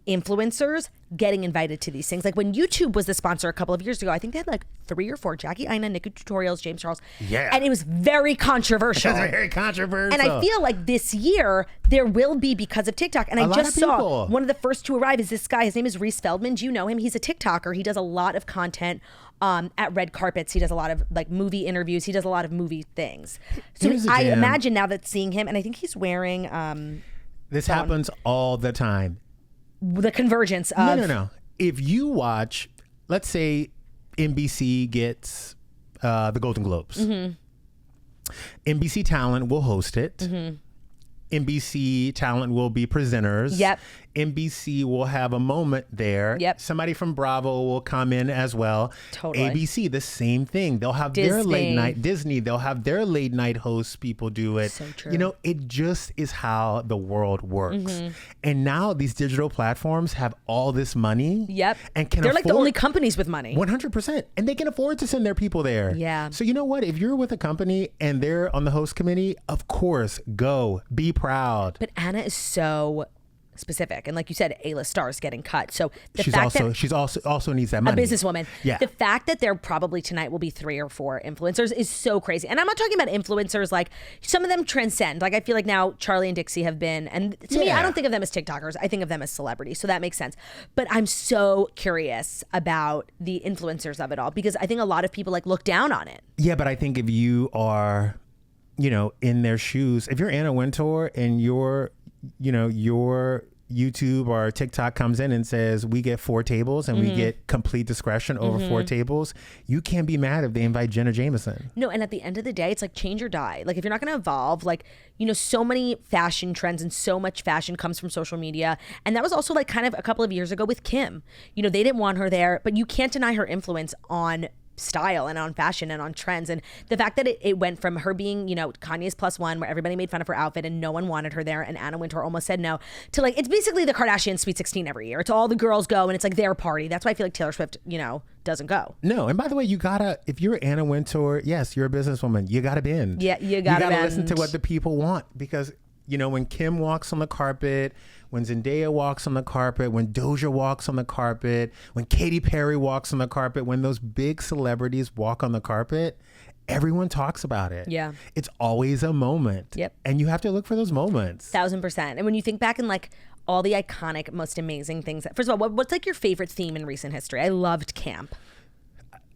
Influencers getting invited to these things. Like when YouTube was the sponsor a couple of years ago, I think they had like 3 or 4, Jackie Aina, Nikki Tutorials, James Charles. Yeah. And it was very controversial. It was very controversial. And I feel like this year there will be because of TikTok. And I just saw one of the first to arrive is this guy. His name is Reese Feldman. Do you know him? He's a TikToker. He does a lot of content at red carpets. He does a lot of like movie interviews. He does a lot of movie things. So I imagine now that seeing him, and I think he's wearing this happens all the time. The convergence of No. If you watch, let's say NBC gets the Golden Globes. NBC Talent will host it. NBC Talent will be presenters. Yep. NBC will have a moment there. Yep. Somebody from Bravo will come in as well. Totally. ABC, the same thing. They'll have their late night. Disney, they'll have their late night hosts. People do it. So true. You know, it just is how the world works. And now these digital platforms have all this money. Yep. And can They're like the only companies with money. 100%. And they can afford to send their people there. Yeah. So you know what? If you're with a company and they're on the host committee, of course, go. Be proud. But Anna is so specific, and like you said, A-list stars getting cut. So she's also needs that money. A businesswoman. Yeah. The fact that there probably tonight will be 3 or 4 influencers is so crazy. And I'm not talking about influencers like some of them transcend. Like I feel like now Charlie and Dixie have been, and to me, I don't think of them as TikTokers. I think of them as celebrities. So that makes sense. But I'm so curious about the influencers of it all because I think a lot of people like look down on it. Yeah, but I think if you are, you know, in their shoes, if you're Anna Wintour and your YouTube or TikTok comes in and says we get 4 tables and we get complete discretion over 4 tables, you can't be mad if they invite Jenna Jameson. No, and at the end of the day, it's like change or die. Like if you're not going to evolve, like, you know, so many fashion trends and so much fashion comes from social media. And that was also like kind of a couple of years ago with Kim. You know, they didn't want her there, but you can't deny her influence on style and on fashion and on trends. And the fact that it went from her being, you know, Kanye's +1 where everybody made fun of her outfit and no one wanted her there and Anna Wintour almost said no, to like it's basically the Kardashian Sweet 16 every year. It's all the girls go and it's like their party. That's why I feel like Taylor Swift, you know, doesn't go. No, and by the way, you gotta, if you're Anna Wintour, yes, you're a businesswoman, you gotta bend. Yeah, you gotta bend. Listen to what the people want because, you know, when Kim walks on the carpet, when Zendaya walks on the carpet, when Doja walks on the carpet, when Katy Perry walks on the carpet, when those big celebrities walk on the carpet, everyone talks about it. Yeah. It's always a moment. Yep. And you have to look for those moments. 1000%. And when you think back in like all the iconic, most amazing things, first of all, what's like your favorite theme in recent history? I loved camp.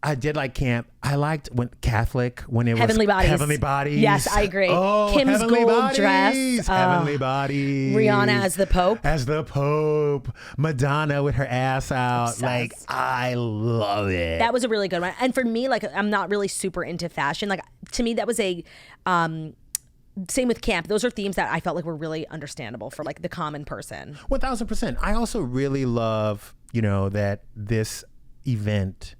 I did like camp. I liked when Catholic, when it Heavenly was Bodies. Heavenly Bodies. Yes, I agree. Oh, Kim's Heavenly gold Bodies. dress. Heavenly Bodies. Rihanna as the Pope. As the Pope. Madonna with her ass out. Obsessed. Like, I love it. That was a really good one. And for me, like, I'm not really super into fashion. Like, to me, that was a... same with camp. Those are themes that I felt like were really understandable for like the common person. 1000%. I also really love, you know, that this event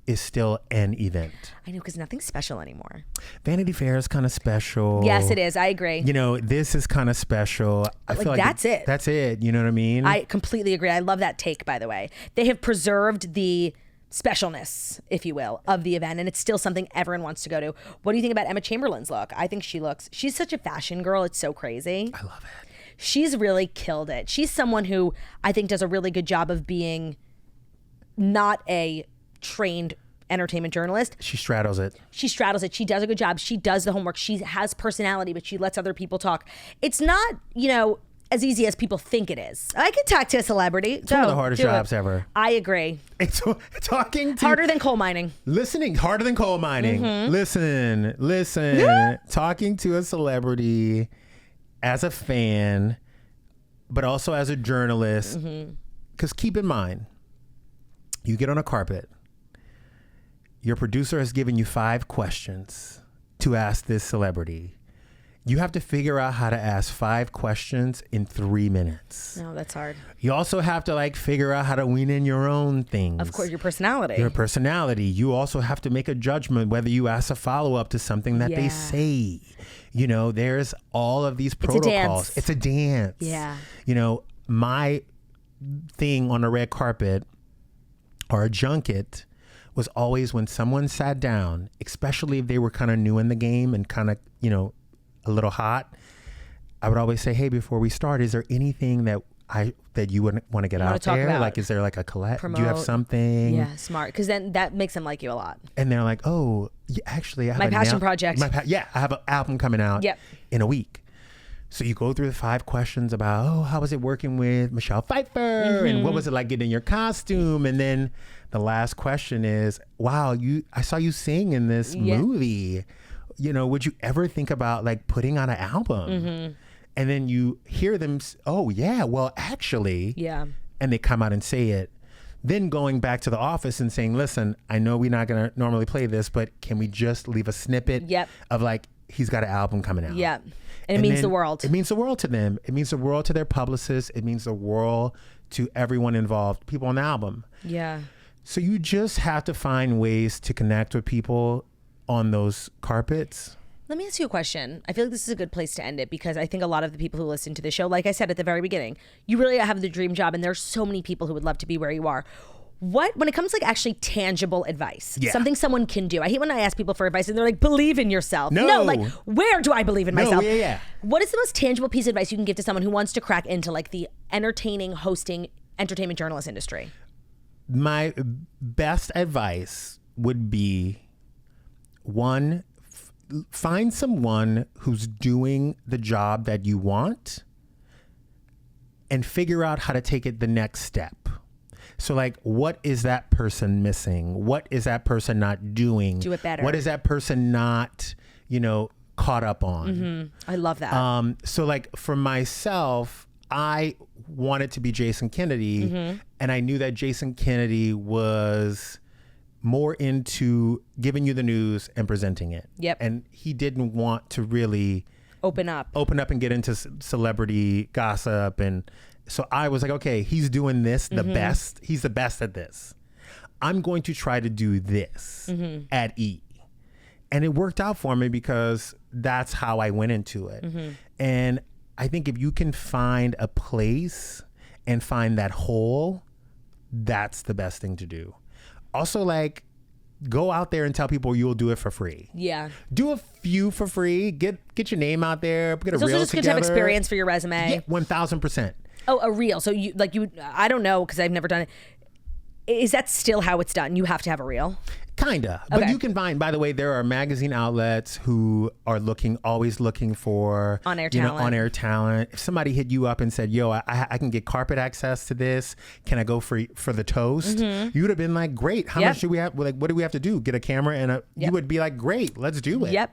is still an event. I know, because nothing's special anymore. Vanity Fair is kind of special. Yes, it is. I agree. You know, this is kind of special. I feel like that's it. That's it. You know what I mean? I completely agree. I love that take, by the way. They have preserved the specialness, if you will, of the event, and it's still something everyone wants to go to. What do you think about Emma Chamberlain's look? I think she's such a fashion girl. It's so crazy. I love it. She's really killed it. She's someone who I think does a really good job of being not a trained entertainment journalist. She straddles it. She straddles it. She does a good job. She does the homework. She has personality, but she lets other people talk. It's not, you know, as easy as people think it is. I could talk to a celebrity. It's one of the hardest jobs ever. I agree. It's talking to... Harder than coal mining. Listening. Harder than coal mining. Mm-hmm. Listen. Talking to a celebrity as a fan, but also as a journalist. Because keep in mind, You get on a carpet. Your producer has given you 5 questions to ask this celebrity. You have to figure out how to ask 5 questions in 3 minutes. No, that's hard. You also have to like figure out how to wean in your own things. Of course, your personality. Your personality. You also have to make a judgment whether you ask a follow-up to something that they say. You know, there's all of these protocols. It's a dance. Yeah. You know, my thing on a red carpet or a junket was always when someone sat down, especially if they were kind of new in the game and kind of, you know, a little hot, I would always say, hey, before we start, is there anything that you would want to get out there? About. Like, is there like a collect? Do you have something? Yeah, smart. Because then that makes them like you a lot. And they're like, oh, yeah, actually, I have my passion project. I have an album coming out in a week. So you go through the 5 questions about, oh, how was it working with Michelle Pfeiffer? And what was it like getting in your costume? And then the last question is, wow, I saw you sing in this movie. You know, would you ever think about like putting on an album? And then you hear them, oh yeah, well actually, and they come out and say it. Then going back to the office and saying, listen, I know we're not gonna normally play this, but can we just leave a snippet of like, he's got an album coming out. And it means the world. It means the world to them. It means the world to their publicists. It means the world to everyone involved, people on the album. So you just have to find ways to connect with people on those carpets. Let me ask you a question. I feel like this is a good place to end it because I think a lot of the people who listen to the show, like I said at the very beginning, you really have the dream job and there's so many people who would love to be where you are. When it comes to like actually tangible advice, something someone can do. I hate when I ask people for advice and they're like, believe in yourself. No, like, where do I believe in myself? What is the most tangible piece of advice you can give to someone who wants to crack into like the entertaining, hosting, entertainment journalist industry? My best advice would be, one, find someone who's doing the job that you want and figure out how to take it the next step. So like, what is that person missing? What is that person not doing? Do it better. What is that person not, you know, caught up on? I love that. So like for myself, I wanted to be Jason Kennedy and I knew that Jason Kennedy was more into giving you the news and presenting it. And he didn't want to really open up and get into celebrity gossip. And so I was like, okay, he's doing this the best. He's the best at this. I'm going to try to do this at E. And it worked out for me because that's how I went into it. And I think if you can find a place and find that hole, that's the best thing to do. Also, like, go out there and tell people you'll do it for free. Do a few for free. Get your name out there. Get a reel together. It's also just good to have experience for your resume. 1000%. Oh, a reel. So I don't know because I've never done it. Is that still how it's done? You have to have a reel? Kinda. But you can find, by the way, there are magazine outlets who are always looking for on-air talent. If somebody hit you up and said, yo, I can get carpet access to this. Can I go for the toast? You would have been like, great. How much do we have? Like, what do we have to do? Get a camera and you would be like, great, let's do it.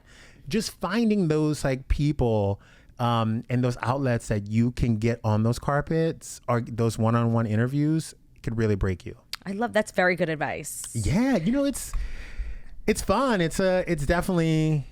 Just finding those like people and those outlets that you can get on those carpets or those one-on-one interviews could really break you. I love that's very good advice. Yeah, you know, it's fun. It's definitely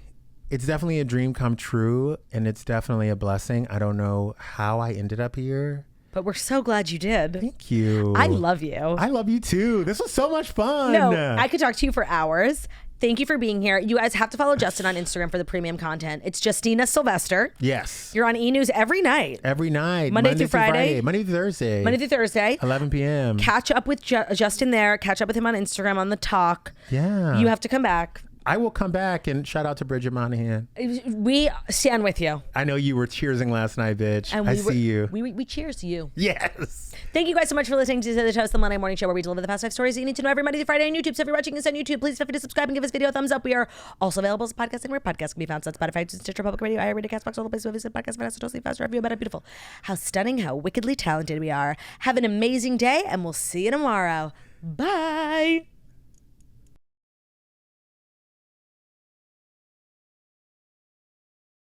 a dream come true, and it's definitely a blessing. I don't know how I ended up here, but we're so glad you did. Thank you. I love you. I love you too. This was so much fun. No, I could talk to you for hours. Thank you for being here. You guys have to follow Justin on Instagram for the premium content. It's Justina Sylvester. Yes. You're on E! News every night. Every night. Monday through Friday. Monday through Thursday. 11 p.m. Catch up with Justin there. Catch up with him on Instagram on the talk. Yeah. You have to come back. I will come back, and shout out to Bridget Moynahan. We stand with you. I know you were cheersing last night, bitch. And I see you. We cheers to you. Yes. Thank you guys so much for listening to the Toast, the Monday morning show where we deliver the past 5 stories that you need to know every Monday through Friday on YouTube. So if you're watching this on YouTube, please feel free to subscribe and give this video a thumbs up. We are also available as a podcast anywhere podcasts can be found. So that's Spotify, Stitcher, Public Radio, iHeartRadio, Castbox, all the places where we visit podcasts, faster, totally faster, review about it. Beautiful. How stunning, how wickedly talented we are. Have an amazing day, and we'll see you tomorrow. Bye.